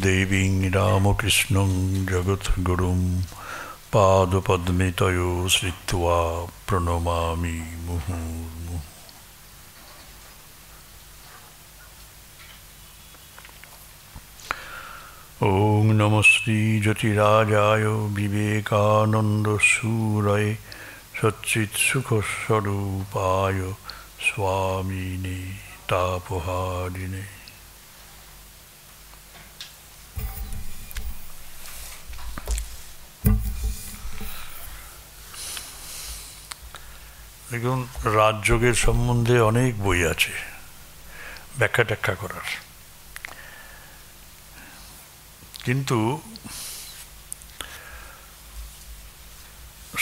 দেবীং রামকৃষ্ণং জগদ্গুরুং পাদপদ্মে তয়ো শ্রিত্বা প্রণমামি মুহুর্মুহুঃ। ওং নমঃ শ্রী জ্যোতিরাজায় বিবেকানন্দসূরয়ে সচ্চিৎসুখস্বরূপায় স্বামিনে তাপহারিণে। দেখুন, রাজযোগের সম্বন্ধে অনেক বই আছে ব্যাখ্যা ট্যাখ্যা করার, কিন্তু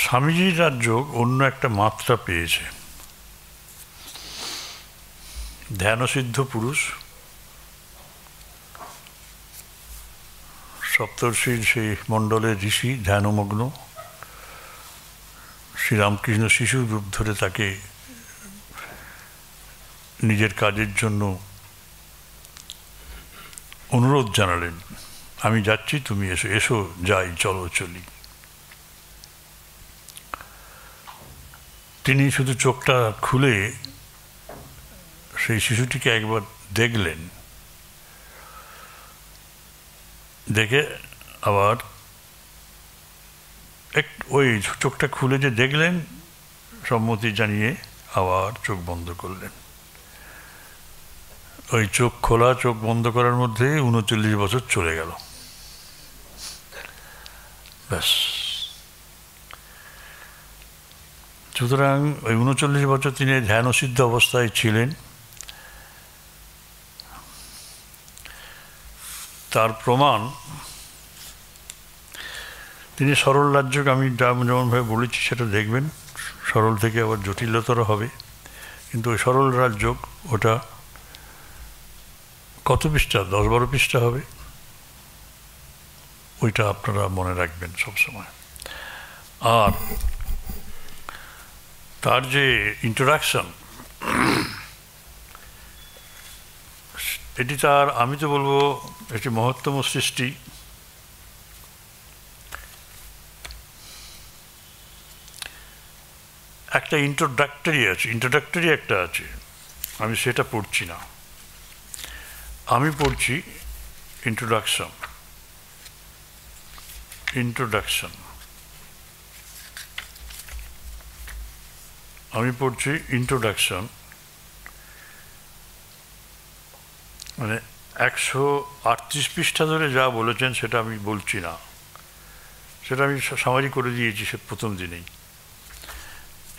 স্বামীজির রাজযোগ অন্য একটা মাত্রা পেয়েছে। ধ্যানসিদ্ধ পুরুষ, সপ্তর্ষির সেই মণ্ডলের ঋষি ধ্যানমগ্ন, শ্রীরামকৃষ্ণ শিশুর রূপ ধরে তাকে নিজের কাজের জন্য অনুরোধ জানালেন, আমি যাচ্ছি, তুমি এসো, এসো যাই, চলো চলি। তিনি শুধু চোখটা খুলে সেই শিশুটিকে একবার দেখলেন, দেখে আবার ওই চোখটা খুলে যে দেখলেন, সম্মতি জানিয়ে আবার চোখ বন্ধ করলেন। ওই চোখ খোলা চোখ বন্ধ করার মধ্যে ৩৯ বছর চলে গেল। ব্যাস। সুতরাং ওই ৩৯ বছর তিনি ধ্যানসিদ্ধ অবস্থায় ছিলেন। তার প্রমাণ তিনি সরল রাজযোগ, আমি যেমনভাবে বলেছি সেটা দেখবেন, সরল থেকে আবার জটিলতর হবে, কিন্তু ওই সরল রাজযোগ ওটা কত পৃষ্ঠা, ১০-১২ পৃষ্ঠা হবে, ওইটা আপনারা মনে রাখবেন সবসময়। আর তার যে ইন্ট্রোডাকশন, এটি তার, আমি তো বলবো এটি মহত্তম সৃষ্টি। একটা ইন্ট্রোডাক্টরি একটা আছে, আমি সেটা পড়ছি না, আমি পড়ছি ইন্ট্রোডাকশন। আমি পড়ছি ইন্ট্রোডাকশন, মানে ১৩৮ পৃষ্ঠা ধরে যা বলেছেন সেটা আমি বলছি না, সেটা আমি সামারি করে দিয়েছি সে প্রথম দিনেই।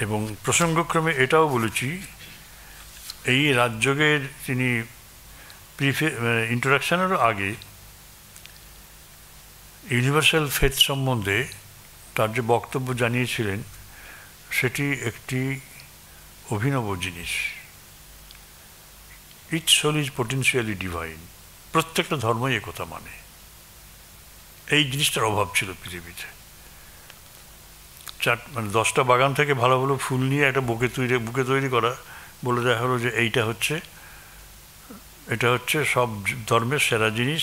এবং প্রসঙ্গক্রমে এটাও বলেছি, এই রাজযোগের তিনি ইন্ট্রোডাকশনেরও আগে ইউনিভার্সাল ফেথ সম্বন্ধে তার যে বক্তব্য জানিয়েছিলেন, সেটি একটি অভিনব জিনিস। Each soul is potentially divine. প্রত্যেকটা ধর্মই একথা মানে। এই জিনিসটার অভাব ছিল পৃথিবীতে। মানে 10টা বাগান থেকে ভালো ভালো ফুল নিয়ে একটা বুকে তৈরি করা, বলে দেওয়া হলো যে এটা হচ্ছে সব ধর্মের সেরা জিনিস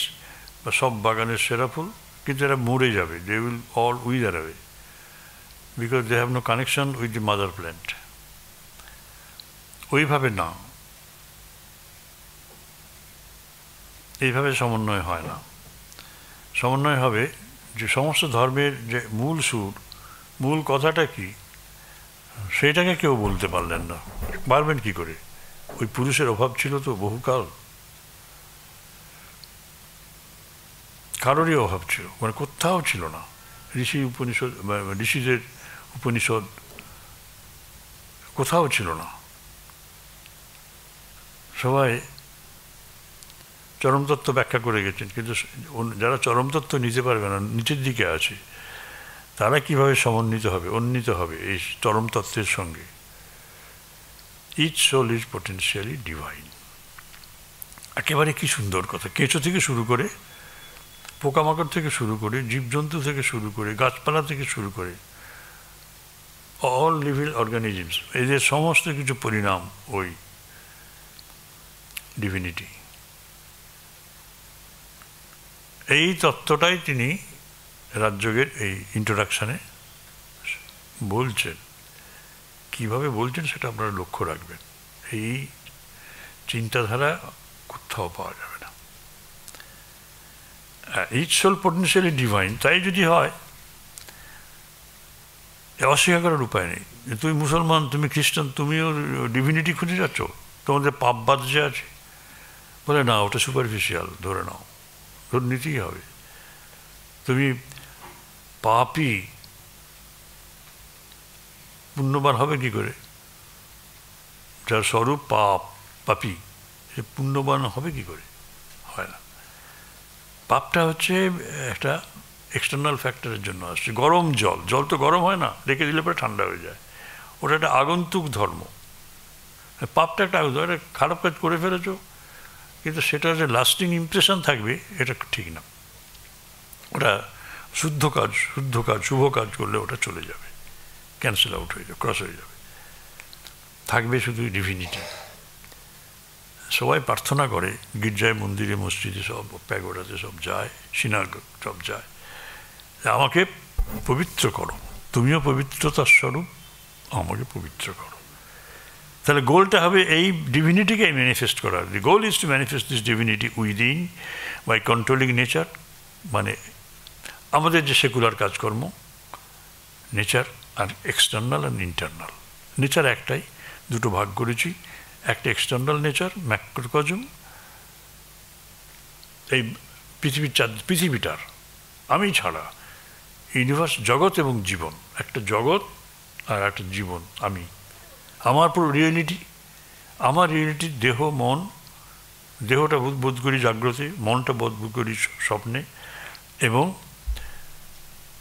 বা সব বাগানের সেরা ফুল, কিন্তু এরা মরে যাবে, they will all wither away because they have no connection with the mother plant. ওইভাবে না, এইভাবে সমন্বয় হয় না। সমন্বয় হবে যে সমস্ত ধর্মের যে মূল সুর, মূল কথাটা কি, সেটাকে কেউ বলতে পারলেন না। পারবেন কি করে? ওই পুরুষের অভাব ছিল তো বহুকাল, কারোরই অভাব ছিল, মানে কোথাও ছিল না। ঋষিদের উপনিষদ কোথাও ছিল না। সবাই চরমতত্ত্ব ব্যাখ্যা করে গেছেন, কিন্তু যারা চরমতত্ত্ব নিতে পারবে না, নিচের দিকে আছে, তারা কীভাবে উন্নীত হবে এই চরমতত্ত্বের সঙ্গে? Each soul is potentially divine. একেবারে কি সুন্দর কথা! কেঁচো থেকে শুরু করে, পোকামাকড় থেকে শুরু করে, জীবজন্তু থেকে শুরু করে, গাছপালা থেকে শুরু করে, অল লিভিং অর্গানিজমস, এদের সমস্ত কিছু পরিণাম ওই ডিভিনিটি। এই তত্ত্বটাই তিনি রাজযোগের এই ইন্ট্রোডাকশানে বলছেন। কিভাবে বলছেন সেটা আপনারা লক্ষ্য রাখবেন। এই চিন্তাধারা কোথাও পাওয়া যাবে না। ইচ সোল পটেনশিয়ালি ডিভাইন, তাই যদি হয় অস্বীকার করার উপায় নেই। তুমি মুসলমান, তুমি খ্রিস্টান, তুমিও ডিভিনিটি খুঁজে যাচ্ছ, তোমাদের পাপ বাদ যে আছে, বলে না ওটা সুপারফিশিয়াল, ধরে নাও, ধরে নিতেই হবে। তুমি পাপই, পুণ্যবান হবে কি করে? যার স্বরূপ পাপী, সে পুণ্যবান হবে কি করে? হয় না। পাপটা হচ্ছে একটা এক্সটার্নাল ফ্যাক্টরের জন্য আসছে। গরম জল তো গরম হয় না, রেখে দিলে পরে ঠান্ডা হয়ে যায়, ওটা একটা আগন্তুক ধর্ম। পাপটা একটা আগন্তুক, একটা খারাপ কাজ করে ফেলেছ, কিন্তু সেটা যে লাস্টিং ইমপ্রেশন থাকবে এটা ঠিক না। ওটা শুভ কাজ করলে ওটা চলে যাবে, ক্যান্সেল আউট হয়ে যাবে, ক্রস হয়ে যাবে, থাকবে শুধু ডিভিনিটি। সবাই প্রার্থনা করে, গির্জায়, মন্দিরে, মসজিদে, সব প্যাগোডাতে সব যায়, সিনাগোগ সব যায়, আমাকে পবিত্র করো, তুমিও পবিত্রতার স্বরূপ, আমাকে পবিত্র করো। তাহলে গোলটা হবে এই ডিভিনিটিকে ম্যানিফেস্ট করার। The goal is to manifest this divinity within by controlling nature, মানে আমাদের যে সেকুলার কাজকর্ম, নেচার আর এক্সটার্নাল আর ইন্টারনাল। নেচার একটাই, দুটো ভাগ করেছি, একটা এক্সটার্নাল নেচার ম্যাক্রোকজম, এই পৃথিবীটার আমি ছাড়া ইউনিভার্স, জগৎ এবং জীবন, একটা জগৎ আর একটা জীবন, আমি, আমার পুরো রিয়েলিটি, আমার রিয়েলিটি দেহ মন, দেহটা বোধ করি জাগ্রতে, মনটা বোধ করি স্বপ্নে, এবং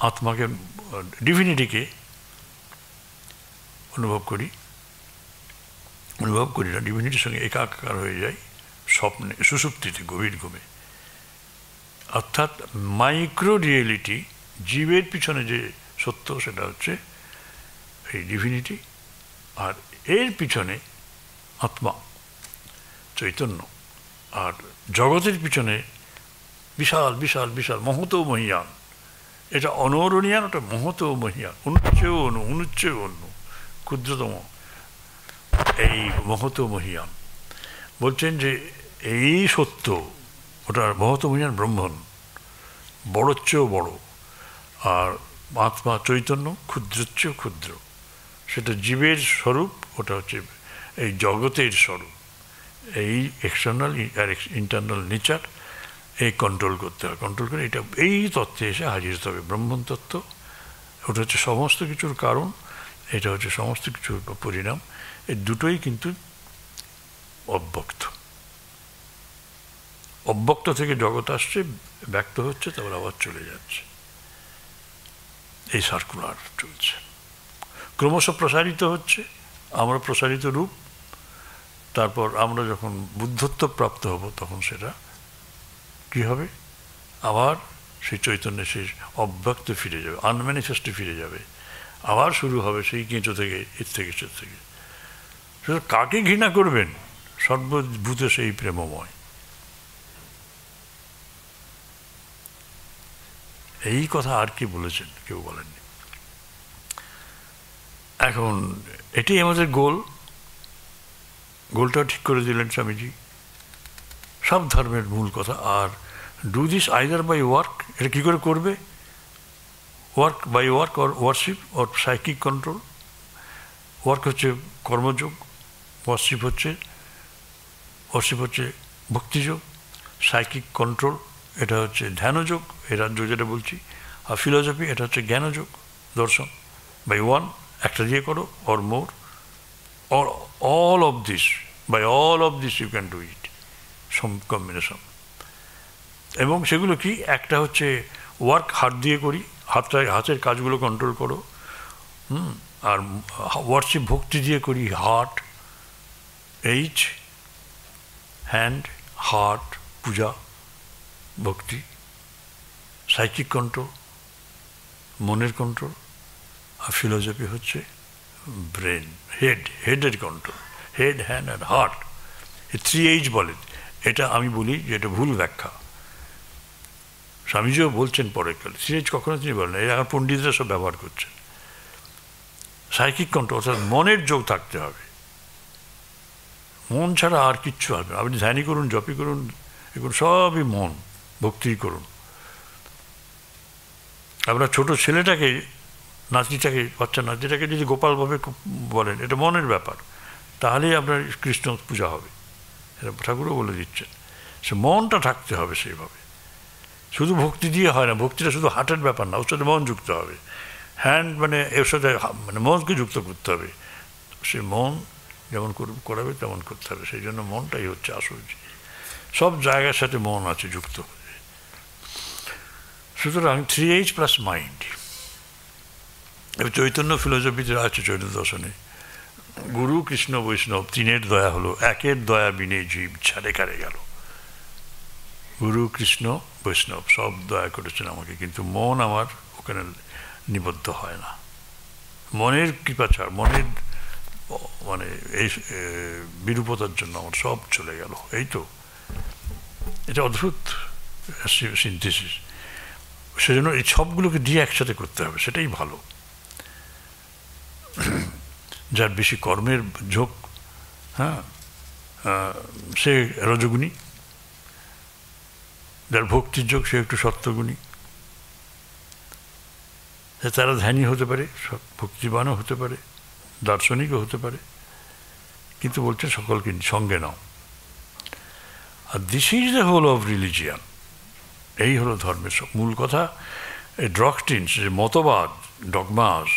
আত্মাকে, ডিভিনিটিকে অনুভব করি না, ডিভিনিটির সঙ্গে একাকার হয়ে যাই স্বপ্নে, সুষুপ্তিতে, গভীর ঘুমে। অর্থাৎ মাইক্রো রিয়েলিটি, জীবের পিছনে যে সত্য সেটা হচ্ছে এই ডিভিনিটি, আর এর পিছনে আত্মা, চৈতন্য, আর জগতের পিছনে বিশাল বিশাল বিশাল মহত মহিয়ান। এটা অনরণীয়ান, ওটা মহত মহিয়ান, অনুচ্চেয় অন্য ক্ষুদ্রতম এই মহত মহিয়ান। বলছেন যে এই সত্য, ওটা মহত মহিয়ান ব্রহ্মণ, বড়োর চেয়েও বড়, আর আত্মা চৈতন্য ক্ষুদ্রের চেয়েও ক্ষুদ্র। সেটা জীবের স্বরূপ, ওটা হচ্ছে এই জগতের স্বরূপ। এই এক্সটার্নাল আর ইন্টারনাল নেচার এই কন্ট্রোল করতে হয়, কন্ট্রোল করে এটা এই তত্ত্বে এসে হাজির হতে হবে। ব্রহ্মণ তত্ত্ব, ওটা হচ্ছে সমস্ত কিছুর কারণ, এটা হচ্ছে সমস্ত কিছুর পরিণাম। এই দুটোই কিন্তু অব্যক্ত থেকে জগৎ আসছে, ব্যক্ত হচ্ছে, তারপর আবার চলে যাচ্ছে, এই সার্কুলার চলছে, ক্রমশ প্রসারিত হচ্ছে। আমরা প্রসারিত রূপ, তারপর আমরা যখন বুদ্ধত্ব প্রাপ্ত হব তখন সেটা কী হবে? আবার সেই চৈতন্যে সেই অব্যক্ত ফিরে যাবে, আনম্যানিফেস্টে ফিরে যাবে, আবার শুরু হবে সেই কেঁচো থেকে, এর থেকে, সে থেকে। সেটা কাকে ঘৃণা করবেন? সর্বভূত সেই প্রেমময়। এই কথা আর কি বলেছেন? কেউ বলেননি। এখন এটাই আমাদের গোলটাও ঠিক করে দিলেন স্বামীজি, সব ধর্মের মূল কথা। আর do this either by work, এটা কী করে করবে? Work by work or worship or psychic control. Work হচ্ছে কর্মযোগ, ওয়ার্শিপ হচ্ছে ভক্তিযোগ, সাইকিক কন্ট্রোল এটা হচ্ছে ধ্যানযোগ, এই রাজ্য যেটা বলছি, আর ফিলসফি এটা হচ্ছে জ্ঞানযোগ, দর্শন। বাই ওয়ান, একটা দিয়ে করো, or more, or all of this, by all of this you can do it, some combination. এবং সেগুলো কি? একটা হচ্ছে ওয়ার্ক, হাত দিয়ে করি, হাতের কাজগুলো কন্ট্রোল করো, আর ওয়ার্শিপ ভক্তি দিয়ে করি, হার্ট, এইচ, হ্যান্ড, হার্ট, পূজা, ভক্তি। সাইকিক কন্ট্রোল, মনের কন্ট্রোল, আর ফিলসফি হচ্ছে ব্রেন, হেডের control, head, hand and heart. এই 3H বলে, এটা আমি বলি যে এটা ভুল ব্যাখ্যা। স্বামীজিও বলছেন পরে কালে, সিরিজ কখনো তিনি বলেন, এর এখন পণ্ডিতরা সব ব্যবহার করছেন। সাইকিক কন্ট্রোল, অর্থাৎ মনের যোগ থাকতে হবে, মন ছাড়া আর কিচ্ছু আসবে না। আপনি ধ্যানই করুন, জপই করুন, এগুলো সবই মন, ভক্তি করুন। আপনার ছোটো ছেলেটাকে, নাতিটাকে, বাচ্চা নাতিটাকে যদি গোপালভাবে বলেন, এটা মনের ব্যাপার, তাহলেই আপনার কৃষ্ণ পূজা হবে। এটা ঠাকুরও বলে দিচ্ছেন, সে মনটা থাকতে হবে সেইভাবে। শুধু ভক্তি দিয়ে হয় না, ভক্তিটা শুধু হার্টের ব্যাপার না, ওর সাথে মন যুক্ত হবে। হ্যান্ড মানে এর সাথে মানে মনকে যুক্ত করতে হবে। সে মন যেমন করাবে তেমন করতে হবে। সেই জন্য মনটাই হচ্ছে আসল। সব জায়গার সাথে মন আছে যুক্ত। সুতরাং 3H প্লাস মাইন্ড। চৈতন্য ফিলোসফিতে আছে, চৈতন্য দর্শনে, গুরু কৃষ্ণ বৈষ্ণব তিনের দয়া হলো, একের দয়া বিনে জীব ছাড়ে কারে গেল। গুরু কৃষ্ণ বৈষ্ণব সব দয়া করেছেন আমাকে, কিন্তু মন আমার ওখানে নিবদ্ধ হয় না। মনের কৃপা ছাড়, মনের মানে এই বিরূপতার জন্য আমার সব চলে গেল। এই তো, এটা অদ্ভুত সিনথেসিস। সেজন্য এই সবগুলোকে দিয়ে একসাথে করতে হবে, সেটাই ভালো। যার বেশি কর্মের ঝোঁক, হ্যাঁ, সে রজগুণী। যার ভক্তির ঝোঁক, সে একটু সত্যগুণী। তারা ধ্যানী হতে পারে, ভক্তিবানও হতে পারে, দার্শনিকও হতে পারে, কিন্তু বলছে সকলকে সঙ্গে নাও। আর this is the whole of religion. এই হলো ধর্মের সব মূল কথা। এই ডক্ট্রিনস, যে মতবাদ, ডগমাস,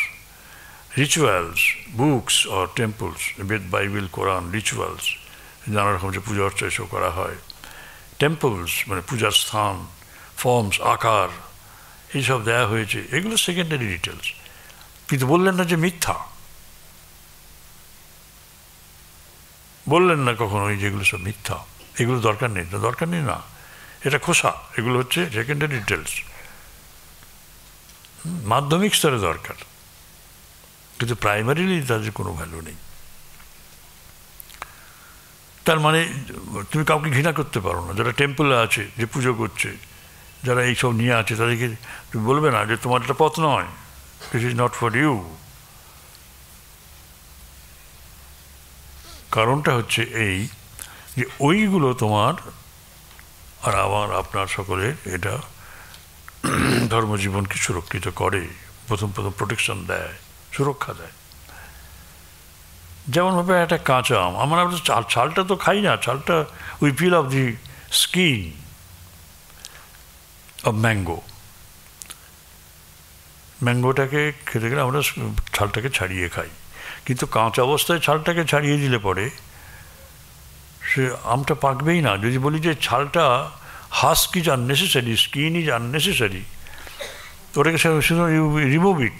rituals, books or temples, Veda, Bible, Quran, rituals, নানা রকম যে পূজা অর্চা এসব করা হয়, টেম্পলস মানে পূজার স্থান, ফর্মস, আকার, এইসব দেয়া হয়েছে, এগুলো সেকেন্ডারি ডিটেলস। কিন্তু বললেন না যে মিথ্যা, বললেন না কখনো যেগুলো সব মিথ্যা, এগুলো দরকার নেই। দরকার নেই না, এটা খোসা, এগুলো হচ্ছে সেকেন্ডারি ডিটেলস, মাধ্যমিক স্তরে দরকার, কিন্তু প্রাইমারিলি তাদের কোনো ভ্যালু নেই। তার মানে তুমি কাউকে ঘৃণা করতে পারো না। যারা টেম্পলে আছে, যে পুজো করছে, যারা এইসব নিয়ে আছে, তাদেরকে তুমি বলবে না যে তোমার এটা পথ নয়, this is not for you. কারণটা হচ্ছে এই যে ওইগুলো তোমার আর আমার, আপনার সকলের এটা ধর্মজীবনকে সুরক্ষিত করে, প্রথম প্রোটেকশন দেয়, সুরক্ষা দেয়। যেমনভাবে একটা কাঁচা আম, আমরা ছালটা তো খাই না, ছালটা we peel off the skin of mango. ম্যাঙ্গোটাকে খেতে গেলে আমরা ছালটাকে ছাড়িয়ে খাই, কিন্তু কাঁচা অবস্থায় ছালটাকে ছাড়িয়ে দিলে পরে সে আমটা পাকবেই না। যদি বলি যে ছালটা husk is unnecessary, skin is unnecessary, ওটাকে শুধু you remove it,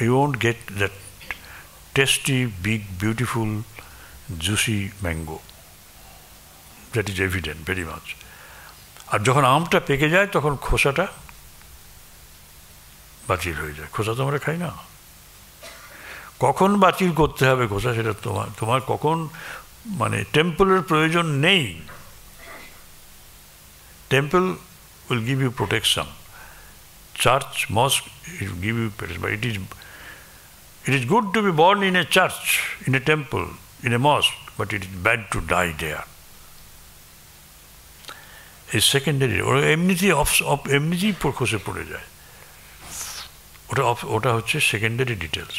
you won't get that tasty, big, beautiful, juicy mango. That is evident very much. আর যখন আমটা পেকে যায় তখন খোসাটা বাতিল হয়ে যায়। খোসা তো আমরা খাই না। কখন বাতিল করতে হবে খোসা, সেটা তোমার কখন, মানে টেম্পলের প্রয়োজন নেই। Temple will give you protection. Church, mosque, it will give you protection, but it is good to be born in a church, in a temple, in a mosque, but it is bad to die there. It's secondary. ওরা এমনিতেই খসে পড়ে যায়। ওটা হচ্ছে secondary details,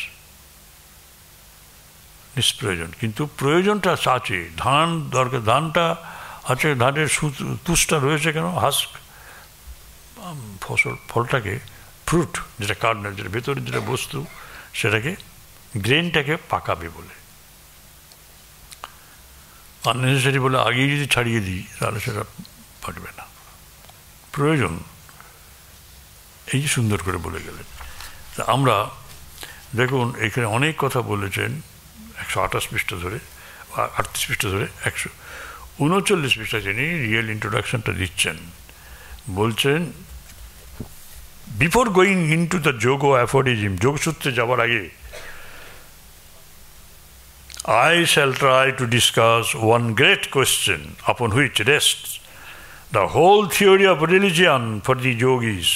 নিষ্প্রয়োজন। কিন্তু প্রয়োজনটা আছে, ধান দরকার, ধানটা আছে, ধানের তুষটা রয়েছে কেন, হাস্ক, ফলটাকে, ফ্রুট যেটা কার্নেল, যেটা ভেতরে যেটা বস্তু, সেটাকে, গ্রেনটাকে পাকাবে বলে। আননেসেসারি বলে আগেই যদি ছাড়িয়ে দিই তাহলে সেটা পাকবে না। প্রয়োজন, এই যে সুন্দর করে বলে গেলেন। তা আমরা দেখুন এখানে অনেক কথা বলেছেন, 128 পৃষ্ঠা ধরে, 38 পৃষ্ঠা ধরে, 139 পৃষ্ঠা তিনি রিয়েল ইন্ট্রোডাকশনটা দিচ্ছেন। বলছেন, বিফোর গোয়িং ইনটু দ্য যোগ ও অ্যাফোরিজম, যোগসূত্রে যাওয়ার আগে I shall try to discuss one great question upon which rests the whole theory of religion for the yogis.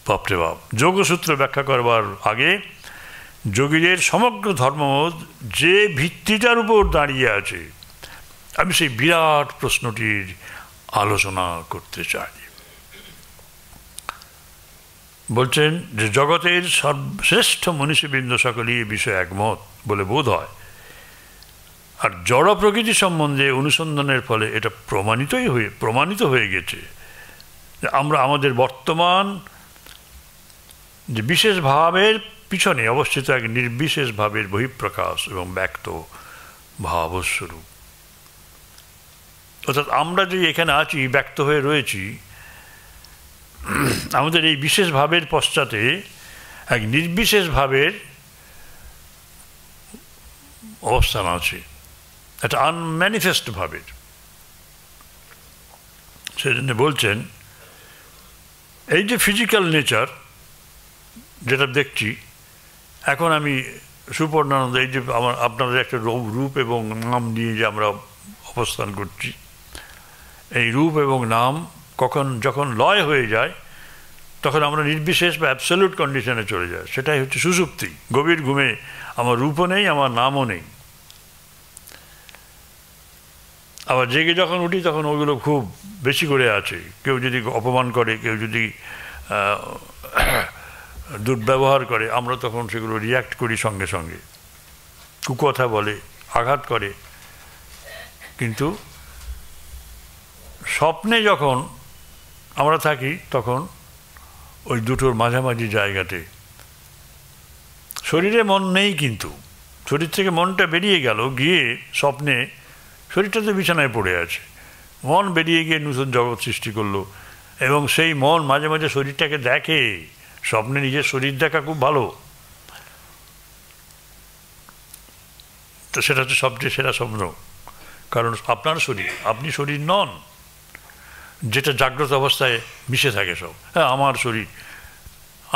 বাপরে বাপ, যোগসূত্র ব্যাখ্যা করবার আগে যোগীদের সমগ্র ধর্মমত যে ভিত্তিটার উপর দাঁড়িয়ে আছে, আমি সেই বিরাট প্রশ্নটির আলোচনা করতে চাই। বলছেন যে জগতের সর্বশ্রেষ্ঠ মনীষীবৃন্দ সকলেই এ বিষয়ে একমত বলে বোধ হয়, আর জড় প্রকৃতি সম্বন্ধে অনুসন্ধানের ফলে এটা প্রমাণিত হয়ে গেছে যে আমরা আমাদের বর্তমান যে বিশেষ ভাবের পিছনে অবস্থিত এক নির্বিশেষ ভাবের বহিঃপ্রকাশ এবং ব্যক্ত ভাবস্বরূপ। অর্থাৎ আমরা যে এখানে আছি, ব্যক্ত হয়ে রয়েছি, আমাদের এই বিশেষ ভাবের পশ্চাতে এক নির্বিশেষ ভাবের অবস্থান আছে, একটা আনম্যানিফেস্ট ভাবের। সেজন্য বলছেন এই যে ফিজিক্যাল নেচার যেটা দেখছি এখন, আমি সুপর্ণানন্দ, এই যে আপনাদের একটা রূপ এবং নাম নিয়ে যে আমরা অবস্থান করছি, এই রূপ এবং নাম যখন লয় হয়ে যায় তখন আমরা নির্বিশেষ বা অ্যাবসলিউট কন্ডিশনে চলে যায়। সেটাই হচ্ছে সুষুপ্তি। গভীর ঘুমে আমার রূপও নেই, আমার নামও নেই। আবার জেগে যখন উঠি তখন ওগুলো খুব বেশি করে আছে। কেউ যদি অপমান করে, কেউ যদি দুর্ব্যবহার করে, আমরা তখন সেগুলো রিয়্যাক্ট করি সঙ্গে সঙ্গে, কুকথা বলে, আঘাত করে। কিন্তু স্বপ্নে যখন আমরা থাকি তখন ওই দুটোর মাঝামাঝি জায়গাতে শরীরে মন নেই, কিন্তু শরীর থেকে মনটা বেরিয়ে গেল, গিয়ে স্বপ্নে শরীরটা তো বিছানায় পড়ে আছে, মন বেরিয়ে গিয়ে নতুন জগৎ সৃষ্টি করলো, এবং সেই মন মাঝে মাঝে শরীরটাকে দেখে। স্বপ্নে নিজের শরীর দেখা খুব ভালো, তো সেটা হচ্ছে সবচেয়ে সেরা স্বপ্ন। কারণ আপনার শরীর, আপনি শরীর নন, যেটা জাগ্রত অবস্থায় মিশে থাকে সব। হ্যাঁ, আমার শরীর,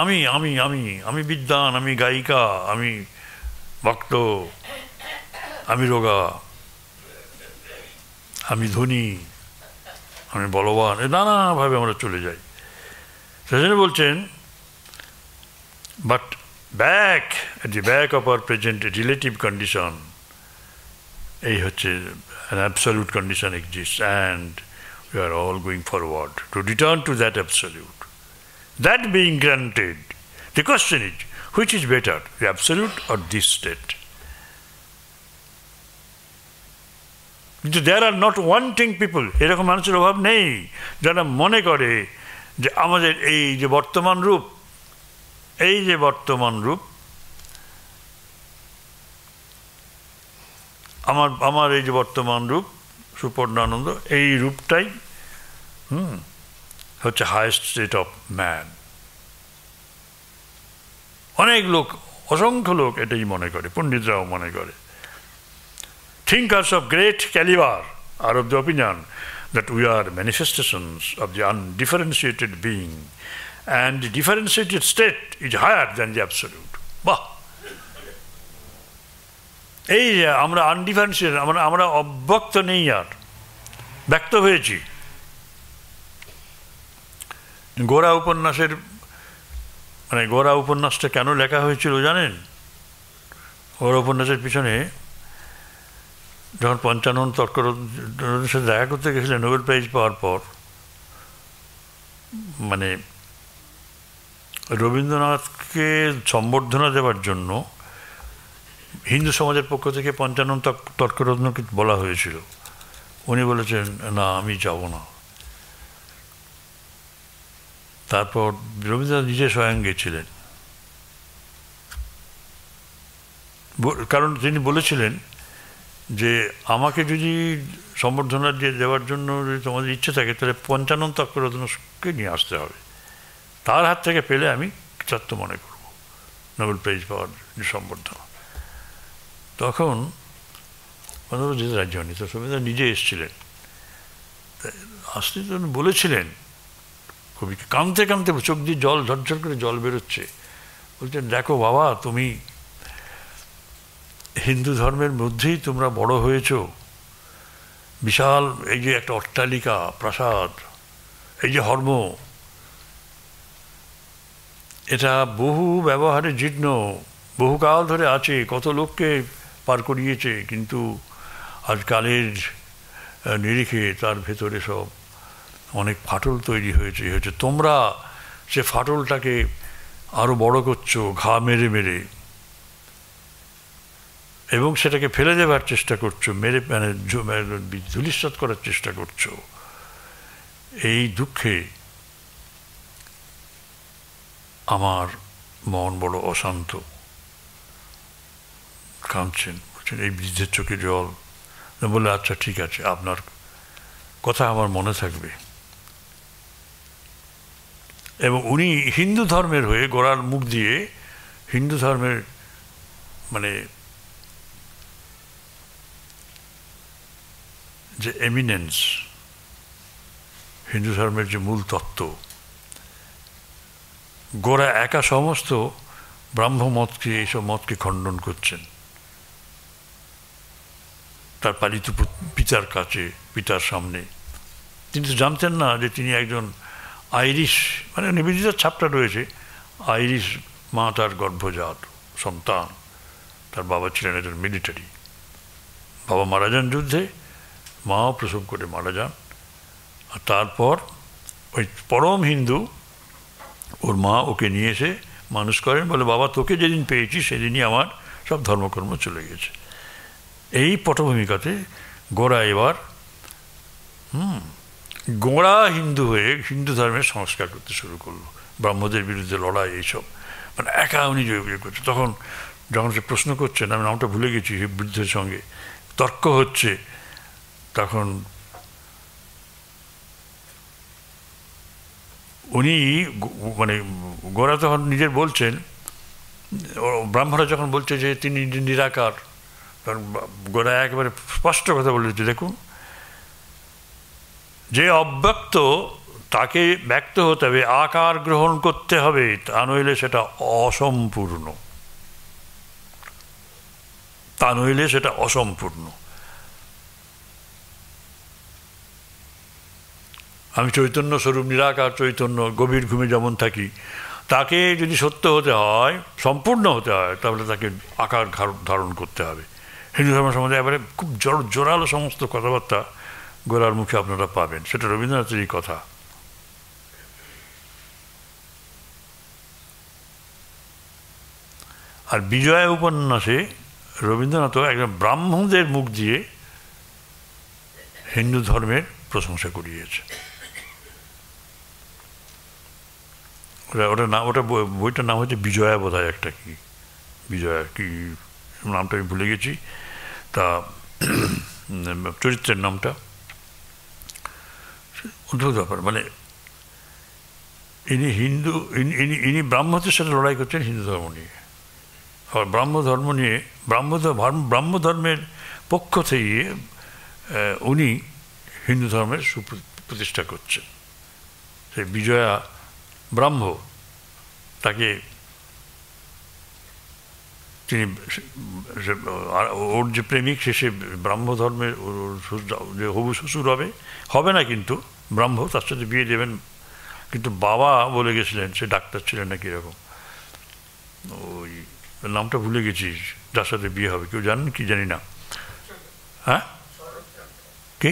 আমি আমি আমি আমি বিদ্বান, আমি গায়িকা, আমি ভক্ত, আমি রোগা, আমি ধনী, আমি বলবান, নানাভাবে আমরা চলে যাই। সেজন্য বলছেন, but back at the back of our present relative condition, এই হচ্ছে an absolute condition exists, and we are all going forward to return to that absolute. That being granted, the question is, which is better, the absolute or this state? কিন্তু there are not wanting people, এরকম মানুষের অভাব নেই যারা মনে করে যে আমাদের এই যে বর্তমান রূপ, আমার এই যে বর্তমান রূপ সুপর্ণানন্দ, এই রূপটাই হচ্ছে হায়েস্ট স্টেট অফ ম্যান। অনেক লোক, অসংখ্য লোক এটাই মনে করে, পণ্ডিতরাও মনে করে। Thinkers of great caliber are of the opinion that we are manifestations of the undifferentiated being, and the differentiated state is higher than the absolute. বাহ, এই যে আমরা আনডিফারেন্সিয়েটেড, আমরা অব্যক্ত নেই, আর ব্যক্ত হয়েছি। গোরা উপন্যাসটা কেন লেখা হয়েছিল জানেন? গোরা উপন্যাসের পিছনে যখন পঞ্চানন তর্করত্নের সাথে দেখা করতে গেছিলেন নোবেল প্রাইজ পাওয়ার পর, মানে রবীন্দ্রনাথকে সম্বর্ধনা দেওয়ার জন্য হিন্দু সমাজের পক্ষ থেকে পঞ্চানন তর্করত্নকে বলা হয়েছিল। উনি বলেছেন, না, আমি যাব না। তারপর রবীন্দ্রনাথ নিজে স্বয়ং গেছিলেন, কারণ তিনি বলেছিলেন যে আমাকে যদি সম্বর্ধনা দেওয়ার জন্য যদি তোমাদের ইচ্ছে থাকে তাহলে পঞ্চানন তর্করত্নকে নিয়ে আসতে হবে, তার হাত থেকে পেলে আমি কৃতার্থ মনে করব নোবেল প্রাইজ পাওয়ার সম্বর্ধনা। তখন যেতে রাজ্য হয়নি, তো রবীন্দ্রনাথ নিজে এসেছিলেন, আসতে বলেছিলেন কবিকে, কাঁদতে কাঁদতে চোখ দিয়ে জল ঝরঝর করে জল বেরোচ্ছে, বলছেন, দেখো বাবা, তুমি হিন্দু ধর্মের মধ্যেই তোমরা বড় হয়েছ, বিশাল এই যে একটা অট্টালিকা, প্রাসাদ, এই যে হর্ম, এটা বহু ব্যবহারে জীর্ণ, বহুকাল ধরে আছে, কত লোককে পার করিয়েছে, কিন্তু আজকালের নিরিখে তার ভেতরে সব অনেক ফাটল তৈরি হয়েছে। তোমরা সে ফাটলটাকে আরও বড় করছো ঘা মেরে মেরে, এবং সেটাকে ফেলে দেবার চেষ্টা করছো, মেরে মানে ধূলিসাৎ করার চেষ্টা করছো। এই দুঃখে আমার মন বড় অশান্ত। কাঁদছেন, বলছেন এই বৃদ্ধের চোখে জল। বলে আচ্ছা ঠিক আছে, আপনার কথা আমার মনে থাকবে। এবং উনি হিন্দু ধর্মের হয়ে গোড়ার মুখ দিয়ে হিন্দু ধর্মের মানে যে এমিনেন্স, হিন্দু ধর্মের যে মূল তত্ত্ব, গোড়া একা সমস্ত ব্রাহ্মমতকে, এইসব মতকে খণ্ডন করছেন তার পালিত পিতার কাছে, পিতার সামনে। তিনি তো জানতেন না যে তিনি একজন আইরিশ, মানে নিবেদিতার ছাপটা রয়েছে, আইরিশ মা তার গর্ভজাত সন্তান। তার বাবা ছিলেন একজন মিলিটারি, বাবা মারা যান যুদ্ধে, মাও প্রসব করে মারা যান। আর তারপর ওই পরম হিন্দু ওর মা ওকে নিয়ে এসে মানুষ করেন, বলে বাবা তোকে যেদিন পেয়েছি সেদিনই আমার সব ধর্মকর্ম চলে গেছে। এই পটভূমিকাতে গোড়া এবার গোড়া হিন্দু হয়ে হিন্দু ধর্মের সংস্কার করতে শুরু করলো, ব্রাহ্মদের বিরুদ্ধে লড়াই, এইসব মানে একা উনি জয় করছে। তখন যখন সে প্রশ্ন করছেন, আমি নামটা ভুলে গেছি, বৃদ্ধের সঙ্গে তর্ক হচ্ছে, তখন উনি মানে গোরা তখন নিজের বলছেন, ব্রাহ্মণরা যখন বলছে যে তিনি নিরাকার, তখন গোরা একেবারে স্পষ্ট কথা বলেছে, দেখুন যে অব্যক্ত তাকে ব্যক্ত হতে হবে, আকার গ্রহণ করতে হবে, তা নইলে সেটা অসম্পূর্ণ, তা নইলে সেটা অসম্পূর্ণ। আমি চৈতন্য স্বরূপ নিরাকার চৈতন্য, গভীর ঘুমে যেমন থাকি, তাকে যদি সত্য হতে হয়, সম্পূর্ণ হতে হয়, তাহলে তাকে আকার ধারণ করতে হবে। হিন্দু ধর্ম সম্বন্ধে এবারে খুব জোরালো সমস্ত কথাবার্তা গোরার মুখে আপনারা পাবেন, সেটা রবীন্দ্রনাথেরই কথা। আর বিজয়া উপন্যাসে রবীন্দ্রনাথ একজন ব্রাহ্মণদের মুখ দিয়ে হিন্দু ধর্মের প্রশংসা করিয়েছে। ওটা বইটার নাম হচ্ছে বিজয়া, বোধ হয় একটা কি বিজয়া, কি নামটা আমি ভুলে গেছি, তা চরিত্রের নামটা অদ্ভুত ব্যাপার। মানে ইনি ব্রাহ্মদের সাথে লড়াই করছেন হিন্দু ধর্ম নিয়ে, আর ব্রাহ্ম ধর্ম নিয়ে ব্রাহ্ম ধর্মের পক্ষ থেকে উনি হিন্দু ধর্মের সুপ্রতিষ্ঠা করছেন। সেই বিজয়া ব্রাহ্ম, তাকে তিনি ওর যে প্রেমিক সে ব্রাহ্ম ধর্মের যে হবু শ্বশুর হবে না, কিন্তু ব্রাহ্ম, তার সাথে বিয়ে দেবেন। কিন্তু বাবা বলে গেছিলেন, সে ডাক্তার ছিলেন না কীরকম, ওই নামটা ভুলে গেছি, যার সাথে বিয়ে হবে, কেউ জানেন কি জানি না। হ্যাঁ কি?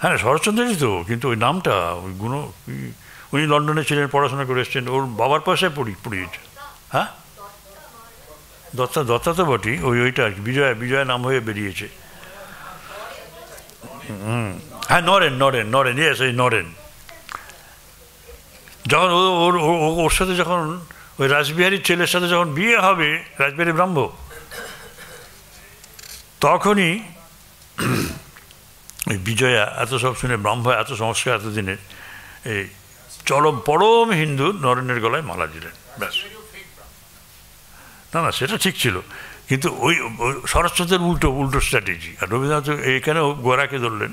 হ্যাঁ শরৎচন্দ্রেরই তো, কিন্তু ওই নামটা ওই উনি লন্ডনে ছিলেন, পড়াশোনা করে এসছেন, ওর বাবার পাশে পড়িয়েছে। হ্যাঁ দত্তা তো বটি, ওইটা আর কি, বিজয়া নাম হয়ে বেরিয়েছে। হ্যাঁ নরেন ইয়েস, এই নরেন। যখন ওর সাথে যখন ওই রাসবিহারীর ছেলের সাথে যখন বিয়ে হবে, রাসবিহারী ব্রাহ্ম, তখনই ওই বিজয়া এত সব শুনে, ব্রাহ্ম এত সংস্কার এতদিনের, এই পরম হিন্দু নরেনের গলায় মালা দিলেন, ব্যাস। না সেটা ঠিক ছিল, কিন্তু ওই শরৎচন্দ্রের উল্টো স্ট্র্যাটেজি। আর রবীন্দ্রনাথ এখানেও গোরাকে ধরলেন,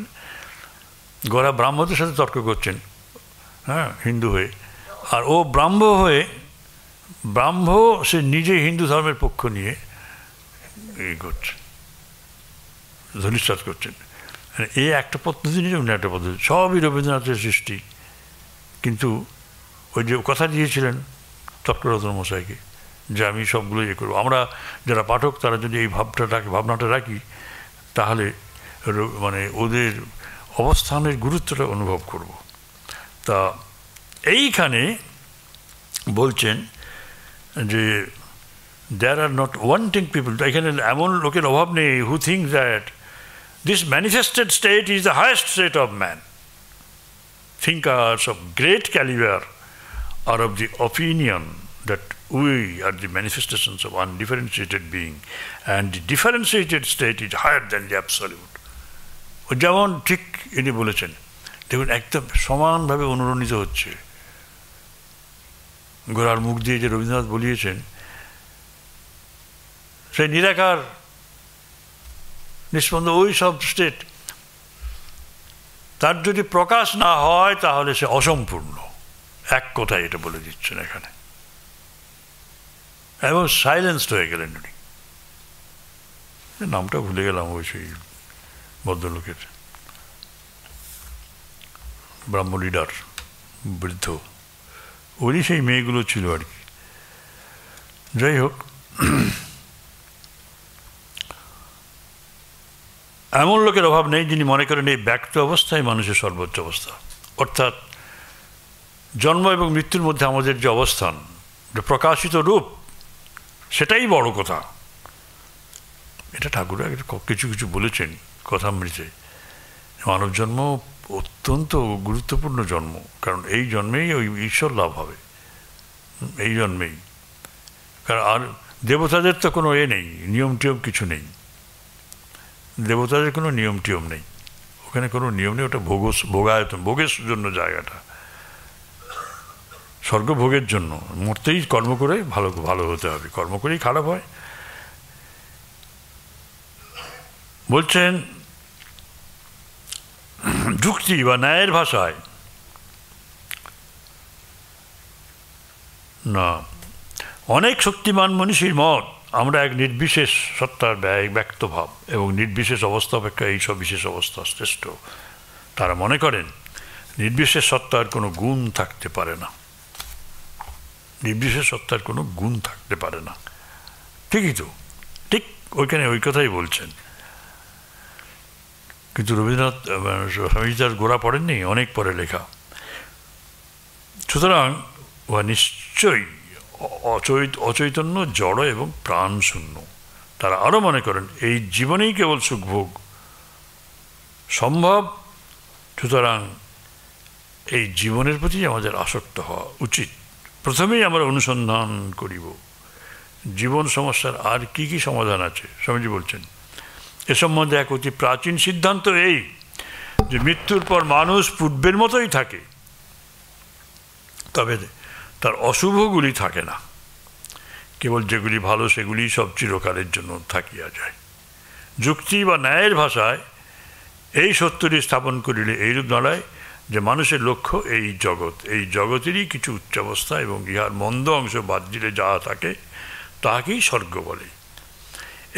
গোরা ব্রাহ্মদের সাথে তর্ক করছেন, হ্যাঁ হিন্দু হয়ে, আর ও ব্রাহ্ম সে নিজে হিন্দু ধর্মের পক্ষ নিয়ে এই করছে, ধূলিসাৎ করছেন। এই একটা পদ্ধতি নিয়ে অন্য একটা পদ্ধতি, সবই রবীন্দ্রনাথের সৃষ্টি। কিন্তু ওই যে কথা দিয়েছিলেন চক্ররত্ন মশাইকে যে আমি সবগুলো ইয়ে করবো, আমরা যারা পাঠক তারা যদি এই ভাবনাটা রাখি তাহলে মানে ওদের অবস্থানের গুরুত্বটা অনুভব করব। তা এইখানে বলছেন যে there are not wanting people, এখানে এমন লোকের অভাব নেই who think that this manifested state is the highest state of man. Thinkers of great caliber are of the opinion that we are the manifestations of undifferentiated being and the differentiated state is higher than the absolute. যেমন ঠিক ইনি বলেছেন, দেখুন একদম সমানভাবে অনুরণিত হচ্ছে। গোড়ার মুখ দিয়ে যে রবীন্দ্রনাথ বলিয়েছেন, সেই নিরাকার নিষ্পন্দ ওই সব স্টেট, তার যদি প্রকাশ না হয় তাহলে সে অসম্পূর্ণ, এক কথায় এটা বলে দিচ্ছেন এখানে। এবং সাইলেন্সড হয়ে গেলেন উনি, নামটা ভুলে গেলাম ওই সেই ভদ্রলোকের, ব্রাহ্ম লিডার বৃদ্ধ, উনি সেই মেয়েগুলো ছিল আর কি। যাই হোক, এমন লোকের অভাব নেই যিনি মনে করেন এই ব্যক্ত অবস্থায় মানুষের সর্বোচ্চ অবস্থা, অর্থাৎ জন্ম এবং মৃত্যুর মধ্যে আমাদের যে অবস্থান, যে প্রকাশিত রূপ, সেটাই বড় কথা। এটা ঠাকুর কিছু কিছু বলেছেন কথামৃতে। মানব জন্ম অত্যন্ত গুরুত্বপূর্ণ জন্ম, কারণ এই জন্মেই ওই ঈশ্বর লাভ হবে, এই জন্মেই। কারণ আর দেবতাদের তো কোনো নেই, নিয়ম টিয়ম কিছু নেই, দেবতাদের কোনো নিয়ম টিয়ম নেই, ওখানে কোনো নিয়ম নেই। ওটা ভোগায়তন, ভোগের জন্য জায়গাটা, স্বর্গভোগের জন্য। মরতেই কর্ম করে ভালো হতে হবে, কর্ম করেই খারাপ হয়। বলছেন যুক্তি বা ন্যায়ের ভাষায় না, অনেক শক্তিমান মনীষীর মত আমরা এক নির্বিশেষ সত্তার ব্যক্ত ভাব এবং নির্বিশেষ অবস্থা অপেক্ষা এই সব বিশেষ অবস্থা শ্রেষ্ঠ। তারা মনে করেন নির্বিশেষ সত্তার কোনো গুণ থাকতে পারে না, নির্বিশেষ সত্তার কোনো গুণ থাকতে পারে না। ঠিকই তো, ঠিক ওইখানে ওই কথাই বলছেন। কিন্তু রবীন্দ্রনাথ স্বামীজি তার গোড়া পড়েননি, অনেক পরে লেখা। সুতরাং উহা নিশ্চয়ই অচৈতন্য, জড় এবং প্রাণ শূন্য। তারা আরও মনে করেন এই জীবনেই কেবল সুখভোগ সম্ভব, সুতরাং এই জীবনের প্রতি আমাদের আসক্ত হওয়া উচিত। প্রথমেই আমরা অনুসন্ধান করিব জীবন সমস্যার আর কি কি সমাধান আছে। স্বামীজি বলছেন এ সম্বন্ধে এক অতি প্রাচীন সিদ্ধান্ত এই যে মৃত্যুর পর মানুষ পূর্বের মতোই থাকে, তবে তার অশুভগুলি থাকে না, কেবল যেগুলি ভালো সেগুলি সব চিরকালের জন্য থাকিয়া যায়। যুক্তি বা ন্যায়ের ভাষায় এই সত্যটি স্থাপন করিলে এইরূপ দাঁড়ায় যে মানুষের লক্ষ্য এই জগৎ, এই জগতেরই কিছু উচ্চাবস্থা এবং ইহার মন্দ অংশ বাদ দিলে যাহা থাকে তাহাকেই স্বর্গ বলে।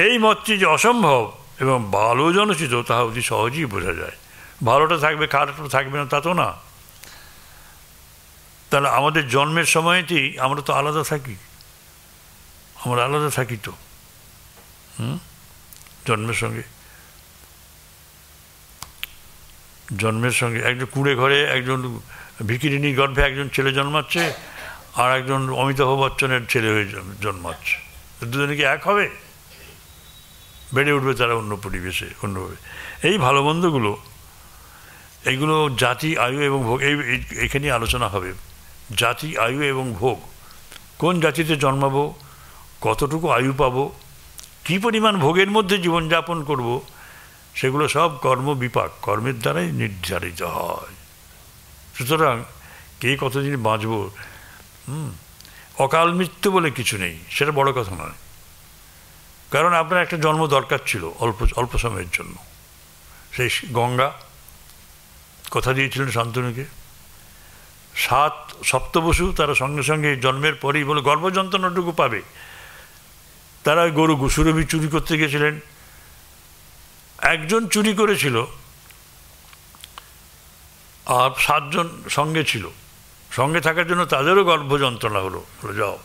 এই মতটি যে অসম্ভব এবং ভালো জনচিত তাহা অতি সহজেই বোঝা যায়। ভালোটা থাকবে, খারাপটা থাকবে না তা তো না। তাহলে আমাদের জন্মের সময়তেই আমরা তো আলাদা থাকি, আমরা আলাদা থাকি তো জন্মের সঙ্গে একজন কুঁড়ে ঘরে একজন ভিখিরিনীর গর্ভে একজন ছেলে জন্মাচ্ছে, আর একজন অমিতাভ বচ্চনের ছেলে হয়ে জন্মাচ্ছে। দুজনে কি এক হবে? বেড়ে উঠবে তারা অন্য পরিবেশে, অন্যভাবে। এই ভালো মন্দগুলো, এইগুলো জাতি, আয়ু এবং ভোগ, এইখানেই আলোচনা হবে। জাতি, আয়ু এবং ভোগ, কোন জাতিতে জন্মাবো, কতটুকু আয়ু পাবো, কী পরিমাণ ভোগের মধ্যে জীবনযাপন করব, সেগুলো সব কর্মবিপাক, কর্মের দ্বারাই নির্ধারিত হয়। সুতরাং কে কতদিন বাঁচব, অকাল মৃত্যু বলে কিছু নেই, সেটা বড় কথা নয়। কারণ আপনার একটা জন্ম দরকার ছিল অল্প সময়ের জন্য। সেই গঙ্গা কথা দিয়েছিলেন শান্তনুকে, সপ্তবসু তারা সঙ্গে সঙ্গে জন্মের পরেই বলে গর্ভযন্ত্রণাটুকু পাবে। তারা গরু সুরভি চুরি করতে গেছিলেন, একজন চুরি করেছিল, আর 7 জন সঙ্গে ছিল, সঙ্গে থাকার জন্য তাদেরও গর্ভ যন্ত্রণা হলো, যাও।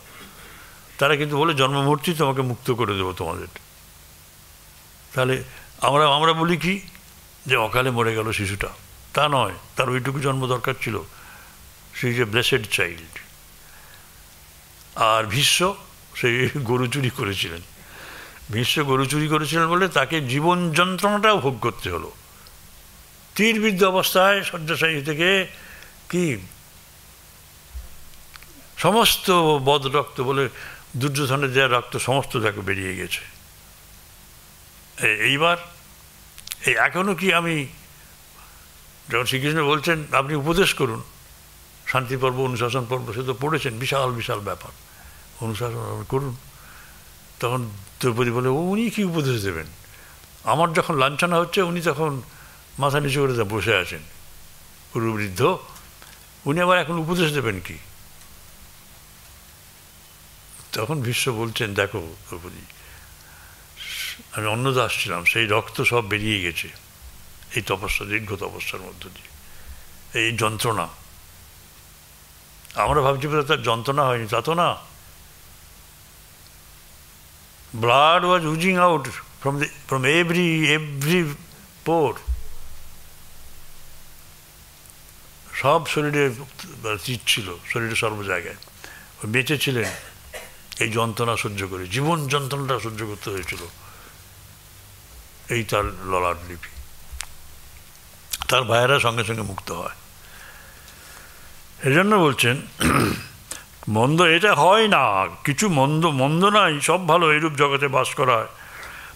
তারা কিন্তু বলে জন্মমূর্তি তোমাকে মুক্ত করে দেবো তোমাদের। তাহলে আমরা বলি কি যে অকালে মরে গেল শিশুটা, তা নয়, তার ওইটুকু জন্ম দরকার ছিল। সে ইজ এ ব্লেসেড চাইল্ড। আর ভীষ্ম সে গরু চুরি করেছিলেন, ভীষ্ম গরু চুরি করেছিলেন বলে তাকে জীবন যন্ত্রণাটাও ভোগ করতে হলো। তীরবিদ্ধ অবস্থায় শয্যাশায়ী থেকে কি সমস্ত বদ রক্ত বলে দুর্যোধনের দেওয়া রক্ত সমস্ত তাকে বেরিয়ে গেছে। এইবার এখনও কি আমি, যখন শ্রীকৃষ্ণ বলছেন আপনি উপদেশ করুন, শান্তি পর্ব, অনুশাসন পর্ব, সে তো পড়েছেন, বিশাল বিশাল ব্যাপার, অনুশাসন করুন। তখন দ্রৌপদী বলে উনি কি উপদেশ দেবেন, আমার যখন লাঞ্ছনা হচ্ছে উনি তখন মাথা নিচু করে বসে আছেন, গুরুবৃদ্ধ, উনি আবার এখন উপদেশ দেবেন কি? তখন ভীষ্ম বলছেন, দেখো দ্রৌপদী, আমি অন্নদাস ছিলাম, সেই রক্ত সব বেরিয়ে গেছে এই তপস্যা, দীর্ঘ তপস্যার মধ্য দিয়ে। এই যন্ত্রণা আমরা ভাবছি তার যন্ত্রণা হয়নি, তা তো না। Blood was oozing out from every pore, সব শরীরে চিৎ ছিল, শরীরের সর্ব জায়গায়। বেঁচে ছিলেন এই যন্ত্রণা সহ্য করে, জীবন যন্ত্রণাটা সহ্য করতে হয়েছিল। এই তার ললাট লিপি। তার ভাইয়েরা সঙ্গে সঙ্গে মুক্ত হয়। এই জন্য বলছেন মন্দ এটা হয় না, কিছু মন্দ নাই, সব ভালো। এরূপ জগতে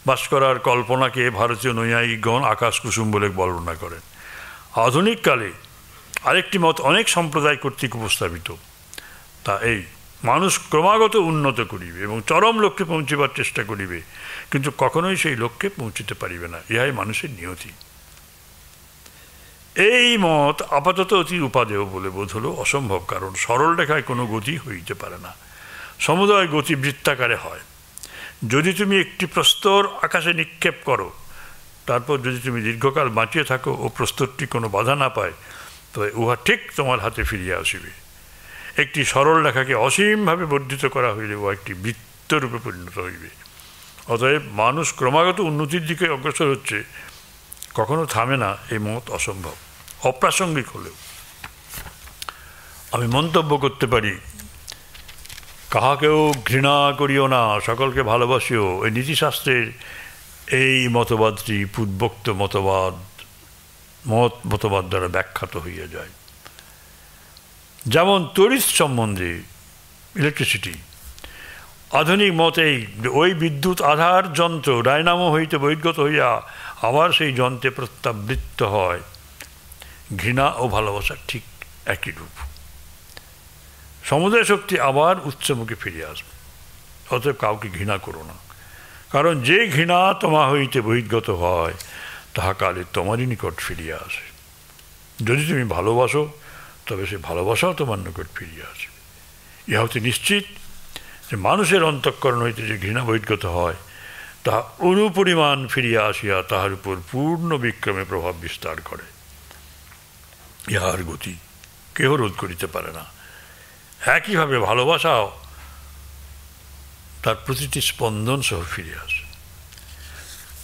বাস করার কল্পনাকে ভারতীয় নৈয়ায়িকগণ আকাশ কুসুম বলে বর্ণনা করেন। আধুনিককালে আরেকটি মত অনেক সম্প্রদায় কর্তৃক উপস্থাপিত, তা এই: মানুষ ক্রমাগত উন্নত করিবে এবং চরম লক্ষ্যে পৌঁছিবার চেষ্টা করিবে, কিন্তু কখনোই সেই লক্ষ্যে পৌঁছিতে পারিবে না, ইহাই মানুষের নিয়তি। এই মত আপাতত অতি উপাদেয় বলে বোধ হলো অসম্ভব, কারণ সরল রেখায় কোনো গতি হইতে পারে না, সমুদয় গতি বৃত্তাকারে হয়। যদি তুমি একটি প্রস্তর আকাশে নিক্ষেপ করো, তারপর যদি তুমি দীর্ঘকাল বাঁচিয়ে থাকো ও প্রস্তরটি কোনো বাধা না পায়, তবে উহা ঠিক তোমার হাতে ফিরিয়া আসিবে। একটি সরল রেখাকে অসীমভাবে বর্ধিত করা হইলে উহা একটি বৃত্তরূপে পরিণত হইবে। অতএব মানুষ ক্রমাগত উন্নতির দিকে অগ্রসর হচ্ছে, কখনো থামে না, এই মত অসম্ভব। অপ্রাসঙ্গিক হলেও আমি মন্তব্য করতে পারি, কাহাকেও ঘৃণা করিও না, সকলকে ভালোবাসিও। এই নীতিশাস্ত্রের এই মতবাদটি পূর্বোক্ত মতবাদ দ্বারা ব্যাখ্যাত হইয়া যায়। যেমন তড়িৎ সম্বন্ধে, ইলেকট্রিসিটি, আধুনিক মতেই ওই বিদ্যুৎ আধার যন্ত্র ডায়নামো হইতে বহির্গত হইয়া আবার সেই যন্ত্রে প্রত্যাবৃত্ত হয়। ঘৃণা ও ভালোবাসা ঠিক একই রূপ। সমুদয় শক্তি আবার উৎসমুখে ফিরে আসবে। অতএব কাউকে ঘৃণা করো না, কারণ যে ঘৃণা তোমা হইতে বহির্গত হয় তাহা কালে তোমারই নিকট ফিরিয়া আসে। যদি তুমি ভালোবাসো, তবে সে ভালোবাসাও তোমার নিকট ফিরিয়া আসবে। ইহা হতে নিশ্চিত যে মানুষের অন্তঃকরণ হইতে যে ঘৃণা বহির্গত হয়, তাহা অনুপরিমাণ ফিরিয়া আসিয়া তাহার উপর পূর্ণ বিক্রমে প্রভাব বিস্তার করে। ইহার গতি কেহ রোধ করিতে পারে না। একইভাবে ভালোবাসাও তার প্রতিটি স্পন্দন সহ ফিরে আসে।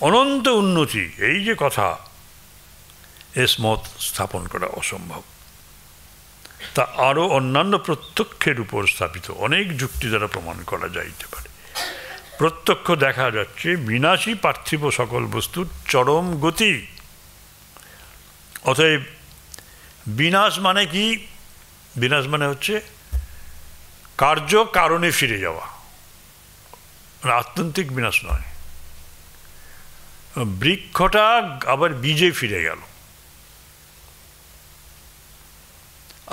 অনন্ত উন্নতি, এই যে কথা, এস মত স্থাপন করা অসম্ভব। তা আরও অন্যান্য প্রত্যক্ষের উপর স্থাপিত অনেক যুক্তি দ্বারা প্রমাণ করা যাইতে পারে। প্রত্যক্ষ দেখা যাচ্ছে বিনাশী পার্থিব সকল বস্তুর চরম গতি। অতএব বিনাশ মানে কি? বিনাশ মানে হচ্ছে কার্য কারণে ফিরে যাওয়া, মানে আত্যন্তিক বিনাশ নয়। বৃক্ষটা আবার বীজে ফিরে গেল,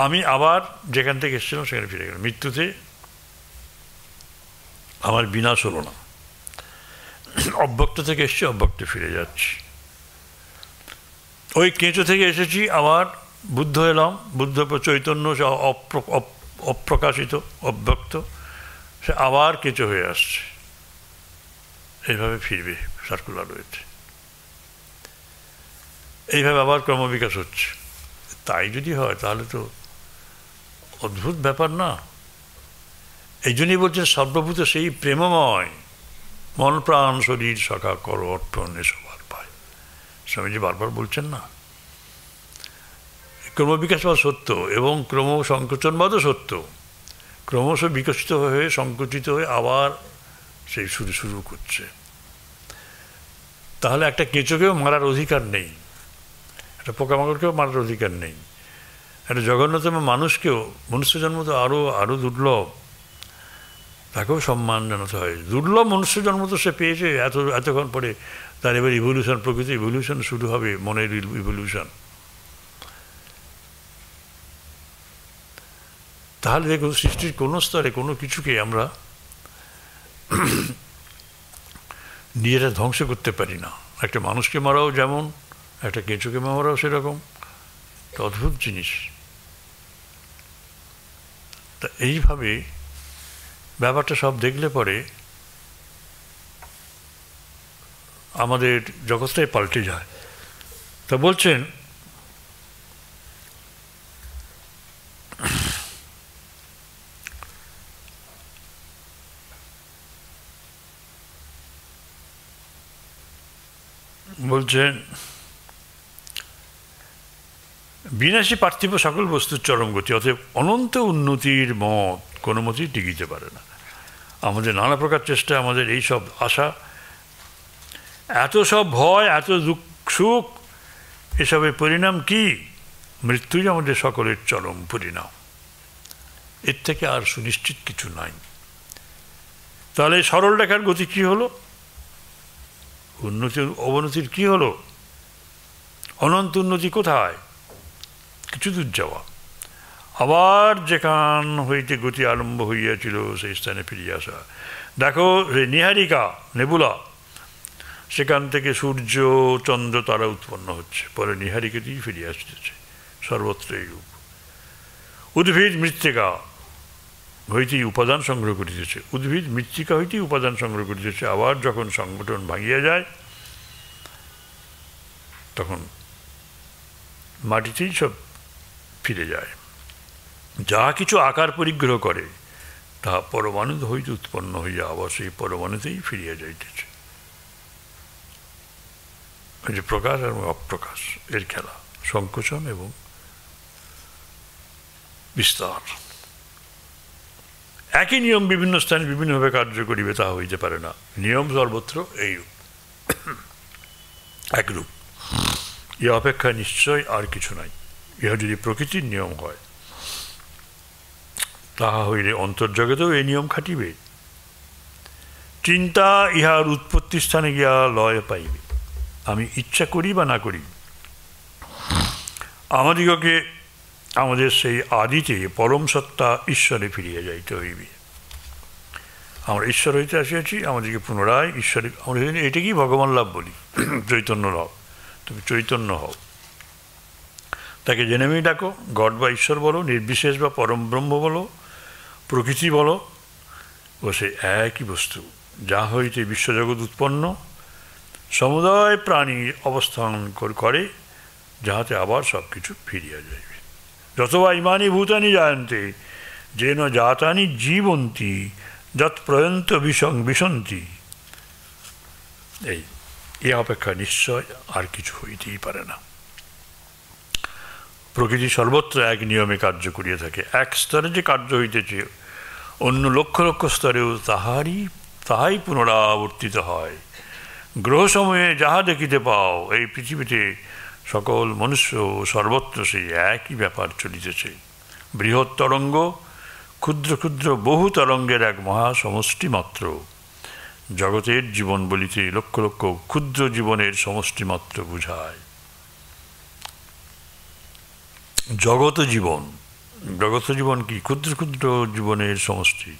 আমি আবার যেখান থেকে এসেছিলাম সেখানে ফিরে গেলাম। মৃত্যুতে আমার বিনাশ হলো না, অব্যক্ত থেকে এসেছি, অব্যক্তে ফিরে যাচ্ছি। ওই কেঁচো থেকে এসেছি, আবার বুদ্ধ এলাম, বুদ্ধ চৈতন্য সে অপ্রকাশিত, অব্যক্ত, সে আবার কেঁচো হয়ে আসছে। এইভাবে ফিরবে সার্কুলার ওয়েতে, এইভাবে আবার ক্রমবিকাশ হচ্ছে। তাই যদি হয় তাহলে তো অদ্ভুত ব্যাপার না? এই জন্যই বলছেন সর্বভূত সেই প্রেমময়, মন প্রাণ শরীর সখা কর অর্পণ এসবার পায়। স্বামীজি বারবার বলছেন না, ক্রমবিকাশবাদ সত্য এবং ক্রম সংকোচনবাদও সত্য। ক্রমশ বিকশিত হয়ে সংকুচিত হয়ে আবার সেই শুরু করছে। তাহলে একটা কেঁচোকেও মারার অধিকার নেই, একটা পোকামাকড়কেও মারার অধিকার নেই, একটা জঘন্যতম মানুষকেও, মনুষ্য জন্ম তো আরও দুর্লভ, তাকেও সম্মান জানাতে হয়। দুর্লভ মনুষ্য জন্ম তো সে পেয়েছে এতক্ষণ পরে, তার এবার ইভলিউশন, প্রকৃতি ইভলিউশন শুরু হবে, মনের ইভলিউশন। তাহলে দেখুন, সৃষ্টির কোনো স্তরে কোনো কিছুকে আমরা নিজেরা ধ্বংস করতে পারি না। একটা মানুষকে মারাও যেমন, একটা কেঁচোকে মারাও সেরকম। অদ্ভুত জিনিস। তা এইভাবে ব্যাপারটা সব দেখলে পরে আমাদের জগৎটাই পাল্টে যায়। তা বলছেন, বিনাশী পার্থিব সকল বস্তুর চরম গতি, অতএব অনন্ত উন্নতির মত কোনো মতেই টিকিতে পারে না। আমাদের নানা প্রকার চেষ্টা, আমাদের এই সব আশা, এত সব ভয়, এত দুঃখ সুখ, এসবের পরিণাম কি? মৃত্যুই আমাদের সকলের চরম পরিণাম। এর থেকে আর সুনিশ্চিত কিছু নাই। তাহলে সরল রেখার গতি কি হলো? উন্নতির অবনতির কি হলো? অনন্ত উন্নতি কোথায়? কিছু দূর যাওয়া, আবার যেখান হইতে গতি আরম্ভ হইয়াছিল সেই স্থানে ফিরিয়ে আসা। দেখো, সেই নিহারিকা নেবুলা, সেখান থেকে সূর্য চন্দ্র তারা উৎপন্ন হচ্ছে, পরে নিহারিকাতেই ফিরিয়ে আসতেছে। সর্বত্র এই রূপ। উদ্ভিদ মৃত্তিকা হইতেই উপাদান সংগ্রহ করিতেছে, উদ্ভিদ মৃত্তিকা হইতেই উপাদান সংগ্রহ করিতেছে। আবার যখন সংগঠন ভাঙিয়া যায়, তখন মাটিতেই সব ফিরে যায়। যা কিছু আকার পরিগ্রহ করে, তাহা পরমাণু হইতে উৎপন্ন হইয়া আবার সেই পরমাণুতেই ফিরিয়া যাইতেছে। এই যে প্রকাশ এবং অপ্রকাশ, এর খেলা, সংকোচন এবং বিস্তার। একই নিয়ম বিভিন্ন স্থানে বিভিন্নভাবে কার্য করিবে, তা হইতে পারে না। নিয়ম সর্বত্র এইরূপ, একরূপ। ইহা অপেক্ষা নিশ্চয় আর কিছু নাই। ইহা যদি প্রকৃতির নিয়ম হয়, তাহা হইলে অন্তর্জগতেও এই নিয়ম খাটিবে। চিন্তা ইহার উৎপত্তি স্থানে গিয়া লয় পাইবে। আমি ইচ্ছা করি বা না করি, আমাদিগকে আমাদের সেই আদিতে পরম সত্তা ঈশ্বরে ফিরিয়ে যাইতে হইবে। আমরা ঈশ্বর হইতে আসিয়াছি, আমাদেরকে পুনরায় ঈশ্বরে, আমরা এটাকেই ভগবান লাভ বলি, চৈতন্য লাভ। তুমি চৈতন্য হও, তাকে জেনেমেই ডাকো। গড বা ঈশ্বর বলো, নির্বিশেষ বা পরম ব্রহ্ম বলো, প্রকৃতি বলো, ও সে একই বস্তু, যা হইতে বিশ্বজগৎ উৎপন্ন, সমুদয় প্রাণী অবস্থান করে, যাহাতে আবার সব কিছু ফিরিয়া যাইবে। যতবা ইমানি ভূতানি জায়ন্তে, যেন জাতানি জীবন্তি, যৎ প্রয়ন্ত বিশন্তি। এই অপেক্ষা নিশ্চয় আর কিছু হইতেই পারে না। প্রকৃতি সর্বত্র এক নিয়মে কার্য করিয়া থাকে। এক স্তরে যে কার্য হইতেছে, অন্য লক্ষ লক্ষ স্তরেও তাহাই পুনরাবর্তিত হয়। গ্রহসমূহে যাহা দেখিতে পাও, এই পৃথিবীতে সকল মনুষ্য সর্বত্র সেই একই ব্যাপার চলিতেছে। বৃহৎ তরঙ্গ ক্ষুদ্র ক্ষুদ্র বহু তরঙ্গের এক মহা সমষ্টি মাত্র। জগতের জীবন বলিতে লক্ষ লক্ষ ক্ষুদ্র জীবনের সমষ্টি মাত্র বুঝায়। জগৎ জীবন কি? ক্ষুদ্র ক্ষুদ্র জীবনের সমষ্টি।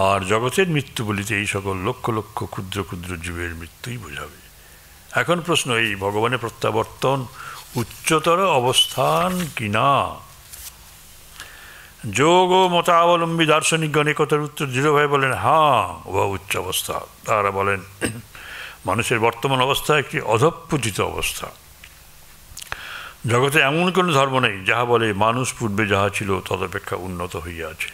আর জগতের মৃত্যু বলিতে এই সকল লক্ষ লক্ষ ক্ষুদ্র ক্ষুদ্র জীবের মৃত্যুই বোঝাবে। এখন প্রশ্ন, এই ভগবানের প্রত্যাবর্তন উচ্চতর অবস্থান কিনা? যোগ ও মতাবলম্বী দার্শনিকগণ একথার উত্তর দৃঢ়ভাবে বলেন, হ্যাঁ, উহা উচ্চ অবস্থা। তারা বলেন, মানুষের বর্তমান অবস্থা একটি অধঃপতিত অবস্থা। জগতে এমন কোনো ধর্ম নেই যাহা বলে মানুষ পূর্বে যাহা ছিল তদপেক্ষা উন্নত হইয়াছে।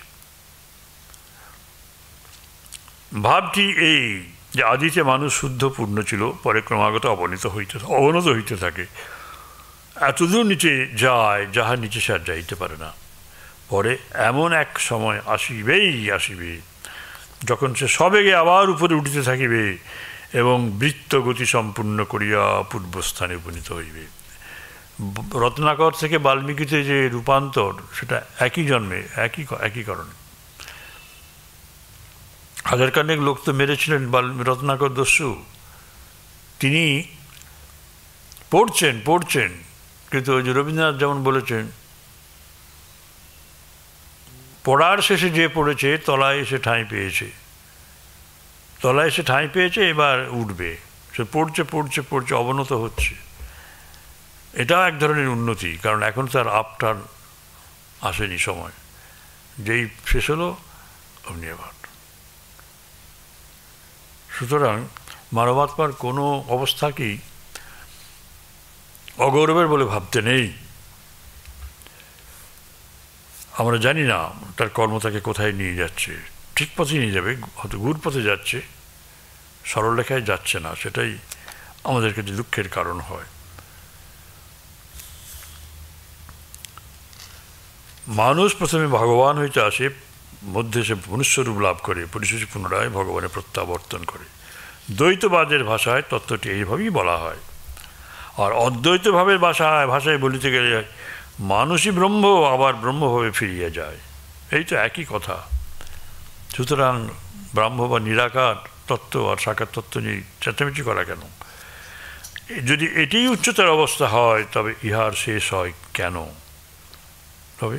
ভাবটি এই যে আদিতে মানুষ শুদ্ধ পূর্ণ ছিল, পরে ক্রমাগত অবনত হইতে থাকে, এতদূর নিচে যায় যাহা নিচে সে আর যাইতে পারে না। পরে এমন এক সময় আসিবে যখন সে সবেগে আবার উপরে উঠিতে থাকিবে এবং বৃত্ত গতি সম্পূর্ণ করিয়া পূর্বস্থানে উপনীত হইবে। রত্নাকর থেকে বাল্মীকিতে যে রূপান্তর, সেটা একই জন্মে একই কারণে। হাজারখানেক লোক তো মেরেছিলেন রত্নাকর দস্যু, তিনি পড়ছেন কিন্তু ওই যে রবীন্দ্রনাথ যেমন বলেছেন, পড়ার শেষে যে পড়েছে তলায় এসে ঠাঁই পেয়েছে, এবার উঠবে। সে পড়ছে অবনত হচ্ছে। এটাও এক ধরনের উন্নতি, কারণ এখন তার আপটার আসেনি সময়, যেই শেষ হলো অমনি আবার। সুতরাং মানবাত্মার কোনো অবস্থাকেই অগৌরবের বলে ভাবতে নেই। আমরা জানি না তার কর্ম তাকে কোথায় নিয়ে যাচ্ছে। ঠিক পথে নিয়ে যাবে, হয়তো ঘুর পথে যাচ্ছে, সরলরেখায় যাচ্ছে না, সেটাই আমাদের কাছে দুঃখের কারণ হয়। মানুষ প্রথমে ভগবান হইতে আসে, মধ্যে সে মনুষ্যরূপ লাভ করে, পরিশেষে পুনরায় ভগবানে প্রত্যাবর্তন করে। দ্বৈতবাদের ভাষায় তত্ত্বটি এইভাবেই বলা হয়। আর অদ্বৈতভাবের ভাষায় বলিতে গেলে মানুষই ব্রহ্ম, আবার ব্রহ্মভাবে ফিরিয়া যায়, এই তো একই কথা। সুতরাং ব্রহ্ম বা নিরাকার তত্ত্ব আর সাকার তত্ত্ব নিয়ে চেঁচামেচি করা কেন? যদি এটিই উচ্চতর অবস্থা হয় তবে ইহার শেষ হয় কেন? তবে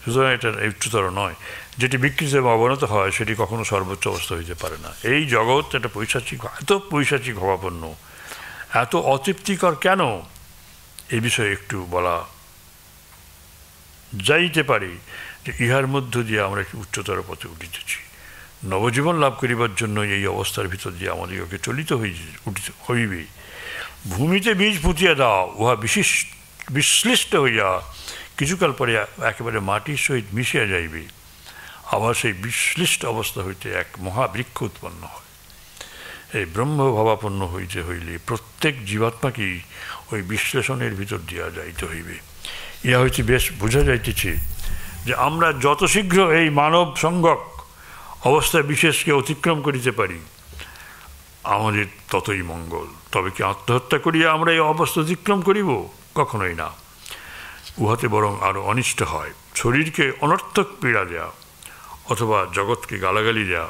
সুতরাং এটা উচ্চতর নয়। যেটি বিকৃত এবং অবনত হয় সেটি কখনো সর্বোচ্চ অবস্থা হইতে পারে না। এই জগৎ একটা এত পৈশাচিক ভাবাপন্ন, এত অতৃপ্তিকর কেন, এই বিষয়ে একটু বলা যাইতে পারে যে ইহার মধ্য দিয়ে আমরা একটি উচ্চতর পথে উঠিতেছি। নবজীবন লাভ করিবার জন্য এই অবস্থার ভিতর দিয়ে আমাদিগকে চলিত হইবে। ভূমিতে বীজ পুঁতিয়া দাও, উহা বিশ্লিষ্ট হইয়া কিছুকাল পরে একেবারে মাটির সহিত মিশিয়া যাইবে। আবার সেই বিশ্লিষ্ট অবস্থা হইতে এক মহাবৃক্ষ উৎপন্ন হয়। এই ব্রহ্মভাবাপন্ন হইতে হইলে প্রত্যেক জীবাত্মাকেই ওই বিশ্লেষণের ভিতর দিয়া যাইতে হইবে। ইহা হইতে বেশ বোঝা যাইতেছে যে আমরা যত শীঘ্র এই মানব সঙ্গক অবস্থা বিশেষকে অতিক্রম করিতে পারি আমাদের ততই মঙ্গল। তবে কি আত্মহত্যা করিয়া আমরা এই অবস্থা অতিক্রম করিব? কখনোই না। উহাতে বরং আরও অনিষ্ট হয়। শরীরকে অনর্থক পীড়া দেয়া অথবা জগৎকে গালাগালি দেয়া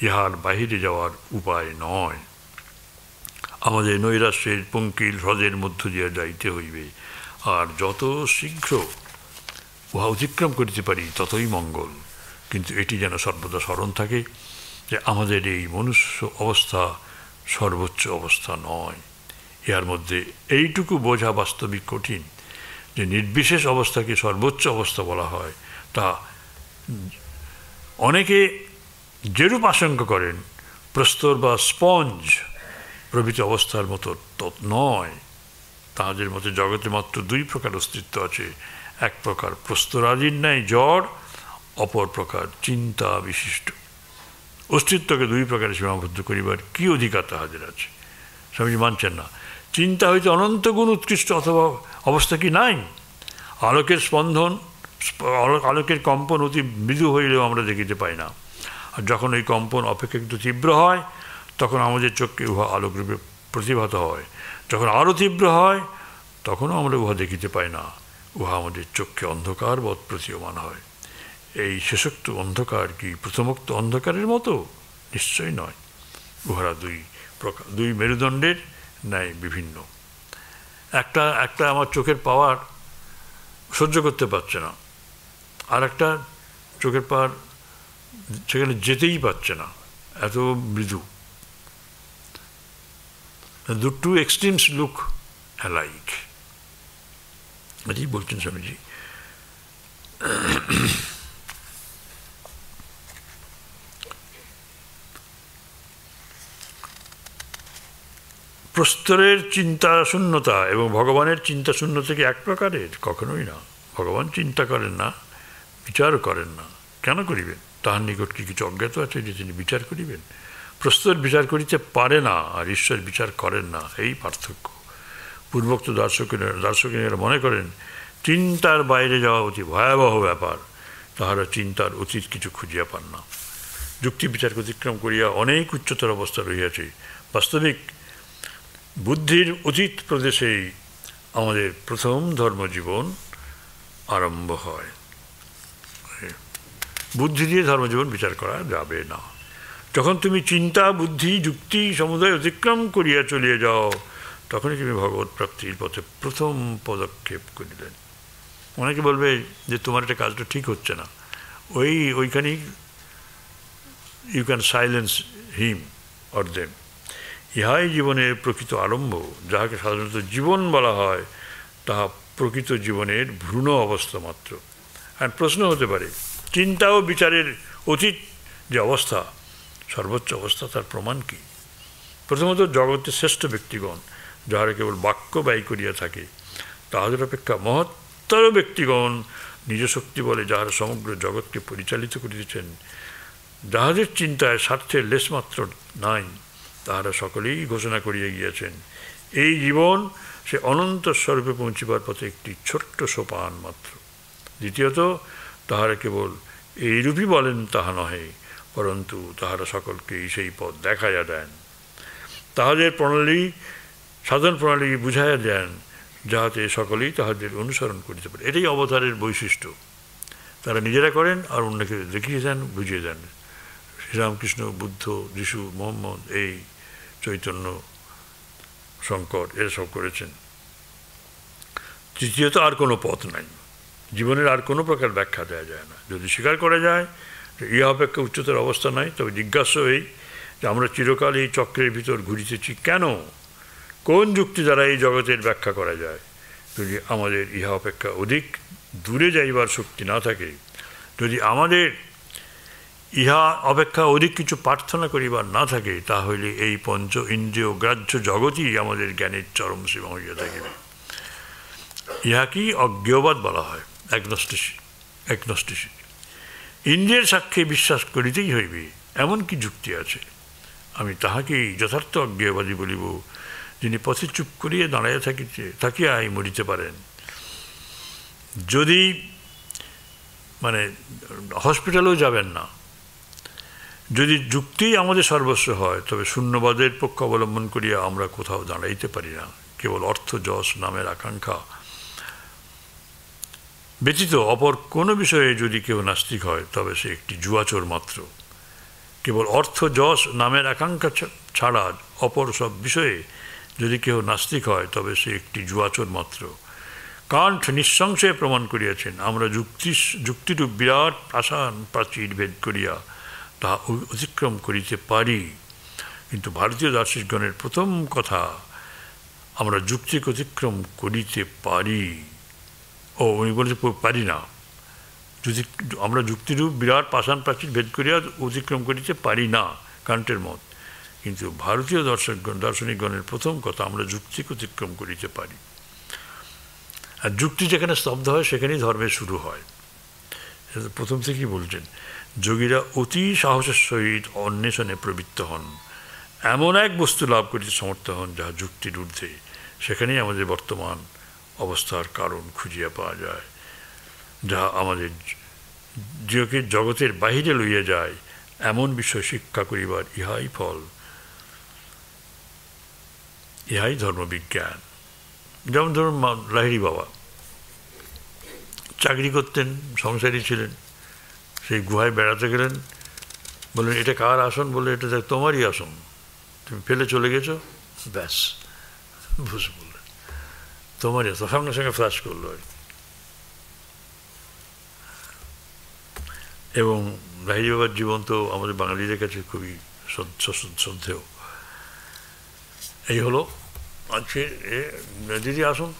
ইহার বাহিরে যাওয়ার উপায় নয়। আমাদের নৈরাশ্যের পঙ্কিল হ্রদের মধ্য দিয়া যাইতে হইবে, আর যত শীঘ্র উহা অতিক্রম করিতে পারি ততই মঙ্গল। কিন্তু এটি যেন সর্বদা স্মরণ থাকে যে আমাদের এই মনুষ্য অবস্থা সর্বোচ্চ অবস্থা নয়। ইহার মধ্যে এইটুকু বোঝা বাস্তবিক কঠিন যে নির্বিশেষ অবস্থাকে সর্বোচ্চ অবস্থা বলা হয়, তা অনেকে যেরূপ আশঙ্কা করেন প্রস্তর বা স্পঞ্জ প্রভৃতি অবস্থার মতো নয়। তাহাদের মতে জগতে মাত্র দুই প্রকার অস্তিত্ব আছে, এক প্রকার প্রস্তরাদির ন্যায় জড়, অপর প্রকার চিন্তা বিশিষ্ট। অস্তিত্বকে দুই প্রকারে সীমাবদ্ধ করিবার কি অধিকার তাহাদের আছে? স্বামীজি মানছেন না। চিন্তা হইতে অনন্ত গুণ উৎকৃষ্ট অথবা অবস্থা কি নাই? আলোকের স্পন্দন, আলোকের কম্পন অতি মৃদু হইলেও আমরা দেখিতে পাই না, আর যখন ওই কম্পন অপেক্ষাকৃত তীব্র হয় তখন আমাদের চোখকে উহা আলোকরূপে প্রতিভাত হয়। যখন আরও তীব্র হয় তখনও আমরা উহা দেখিতে পাই না, উহা আমাদের চোখকে অন্ধকারবৎ প্রতীয়মান হয়। এই শেষোক্ত অন্ধকার কি প্রথমোক্ত অন্ধকারের মতো? নিশ্চয় নয়। উহারা দুই মেরুদণ্ডের ন্যায় বিভিন্ন। একটা আমার চোখের পাওয়ার সহ্য করতে পারছে না, আর একটা চোখের পাওয়ার সেখানে যেতেই পারছে না, এত মৃদু। The two extremes look alike. এটাই বলছেন স্বামীজি। প্রস্তরের চিন্তা শূন্যতা এবং ভগবানের চিন্তা শূন্যতা কি এক প্রকারের? কখনোই না। ভগবান চিন্তা করেন না, বিচারও করেন না। কেন করিবেন? তাহার নিকট কি কিছু অজ্ঞাত আছে যে তিনি বিচার করিবেন? প্রস্তর বিচার করিতে পারে না, আর ঈশ্বর বিচার করেন না, এই পার্থক্য। পূর্বোক্ত দার্শনিকেরা মনে করেন চিন্তার বাইরে যাওয়া অতি ভয়াবহ ব্যাপার, তাহারা চিন্তার অতীত কিছু খুঁজিয়া পান না। যুক্তি বিচার অতিক্রম করিয়া অনেক উচ্চতর অবস্থা রহিয়াছে। বাস্তবিক বুদ্ধির অতীত প্রদেশেই আমাদের প্রথম ধর্মজীবন আরম্ভ হয়। বুদ্ধি দিয়ে ধর্মজীবন বিচার করা যাবে না। যখন তুমি চিন্তা, বুদ্ধি, যুক্তি সমুদায় অতিক্রম করিয়া চলিয়ে যাও, তখনই তুমি ভগবত প্রাপ্তির পথে প্রথম পদক্ষেপ করিলেন। অনেকে বলবে যে তোমার একটা কাজটা ঠিক হচ্ছে না, ওইখানেই you can silence him or them. ইহাই জীবনের প্রকৃত আরম্ভ। যাহাকে সাধারণত জীবন বলা হয়, তাহা প্রকৃত জীবনের ভ্রূণ অবস্থা মাত্র। আর প্রশ্ন হতে পারে, চিন্তা ও বিচারের অতীত যে অবস্থা, সর্বোচ্চ অবস্থা, তার প্রমাণ কি? প্রথমত, জগতের শ্রেষ্ঠ ব্যক্তিগণ যাহারা কেবল বাক্য ব্যয় করিয়া থাকে, তাহাদের অপেক্ষা মহত্তর ব্যক্তিগণ নিজ শক্তি বলে যাহারা সমগ্র জগৎকে পরিচালিত করিতেছেন, যাহাদের চিন্তায় স্বার্থের লেশমাত্র নাই, তাহারা সকলেই ঘোষণা করিয়া গিয়াছেন এই জীবন সে অনন্ত স্বরূপে পৌঁছিবার পথে একটি ছোট্ট সোপান মাত্র। দ্বিতীয়ত, তাহারা কেবল এইরূপই বলেন তাহা নহে, পরন্তু তাহারা সকলকেই সেই পথ দেখাইয়া দেন, তাহাদের সাধন প্রণালী বুঝাইয়া দেন, যাহাতে সকলেই তাহাদের অনুসরণ করিতে পারে। এটাই অবতারের বৈশিষ্ট্য। তারা নিজেরা করেন আর অন্যকে দেখিয়ে দেন, বুঝিয়ে দেন। শ্রীরামকৃষ্ণ, বুদ্ধ, যিশু, মোহাম্মদ, এই চৈতন্য, শঙ্কর, এরা সব করেছেন। তৃতীয়ত, আর কোনো পথ নাই। জীবনের আর কোনো প্রকার ব্যাখ্যা দেওয়া যায় না। যদি স্বীকার করা যায় যে ইহা অপেক্ষা উচ্চতর অবস্থা নাই, তবে জিজ্ঞাসা এই যে আমরা চিরকাল এই চক্রের ভিতর ঘুরিতেছি কেন? কোন যুক্তি দ্বারা এই জগতের ব্যাখ্যা করা যায়? যদি আমাদের ইহা অপেক্ষা অধিক দূরে যাইবার শক্তি না থাকে, যদি আমাদের ইহা অপেক্ষা অধিক কিছু প্রার্থনা করিবার না থাকে, তাহলে এই পঞ্চ ইন্দ্রিয় গ্রাহ্য জগৎই আমাদের জ্ঞানের চরম সীমা হইয়া থাকিবে। ইহাকেই অজ্ঞেয়বাদ বলা হয়, অ্যাগনস্টিসিটি। ইন্দ্রিয়ের সাক্ষ্যে বিশ্বাস করিতেই হইবে এমন কি যুক্তি আছে? আমি তাহাকেই যথার্থ অজ্ঞেয়বাদী বলিব, যিনি পথে চুপ করিয়া দাঁড়াইয়া থাকিয়াই মরিতে পারেন। যদি হসপিটালেও যাবেন না, যদি যুক্তি আমাদের সর্বস্ব হয়, তবে শূন্যবাদের পক্ষ অবলম্বন করিয়া আমরা কোথাও দাঁড়াইতে পারি না। কেবল অর্থ, যশ, নামের আকাঙ্ক্ষা ব্যতীত অপর কোনো বিষয়ে যদি কেউ নাস্তিক হয়, তবে সে একটি জুয়াচোর মাত্র। কেবল অর্থ, যশ, নামের আকাঙ্ক্ষা ছাড়া অপর সব বিষয়ে যদি কেউ নাস্তিক হয়, তবে সে একটি জুয়াচোর মাত্র। কান্ট নিঃসংশয়ে প্রমাণ করিয়াছেন, আমরা যুক্তিরূপ বিরাট আসান প্রাচীর ভেদ করিয়া তাহা অতিক্রম করিতে পারি। কিন্তু ভারতীয় দার্শনিকগণের প্রথম কথা, আমরা যুক্তিকে অতিক্রম করিতে পারি। উনি বলতে পারি না, যদি আমরা যুক্তিরূপ বিরাট পাষাণ প্রাচীর ভেদ করিয়া অতিক্রম করিতে পারি না, কান্টের মত। কিন্তু ভারতীয় দার্শনিকগণের প্রথম কথা, আমরা যুক্তিকে অতিক্রম করিতে পারি। আর যুক্তি যেখানে স্তব্ধ হয়, সেখানেই ধর্মের শুরু হয়। প্রথম থেকেই বলছেন, যোগীরা অতি সাহসের সহিত অন্বেষণে প্রবৃত্ত হন, এমন এক বস্তু লাভ করিতে সমর্থ হন যাহা যুক্তির ঊর্ধ্বে। সেখানেই আমাদের বর্তমান অবস্থার কারণ খুঁজিয়া পাওয়া যায়, যাহা আমাদের জগতের বাহিরে লইয়া যায়। এমন বিষয় শিক্ষা করিবার ইহাই ফল, ইহাই ধর্মবিজ্ঞান। যেমন ধরুন লাহিড়ী বাবা চাকরি করতেন, সংসারী ছিলেন, সেই গুহায় বেড়াতে গেলেন, বললেন এটা কার আসন? বললে এটা দেখ তোমারই আসন, তুমি ফেলে চলে গেছো, ব্যাস বুঝ বললেন তোমারই আসন, সঙ্গে সঙ্গে ফ্ল্যাশ করলো। এবং লাহিড়ী বাবার জীবন তো আমাদের বাঙালিদের কাছে খুবই শ্রদ্ধেয়। এই হলো আজকে দিদি আসুন।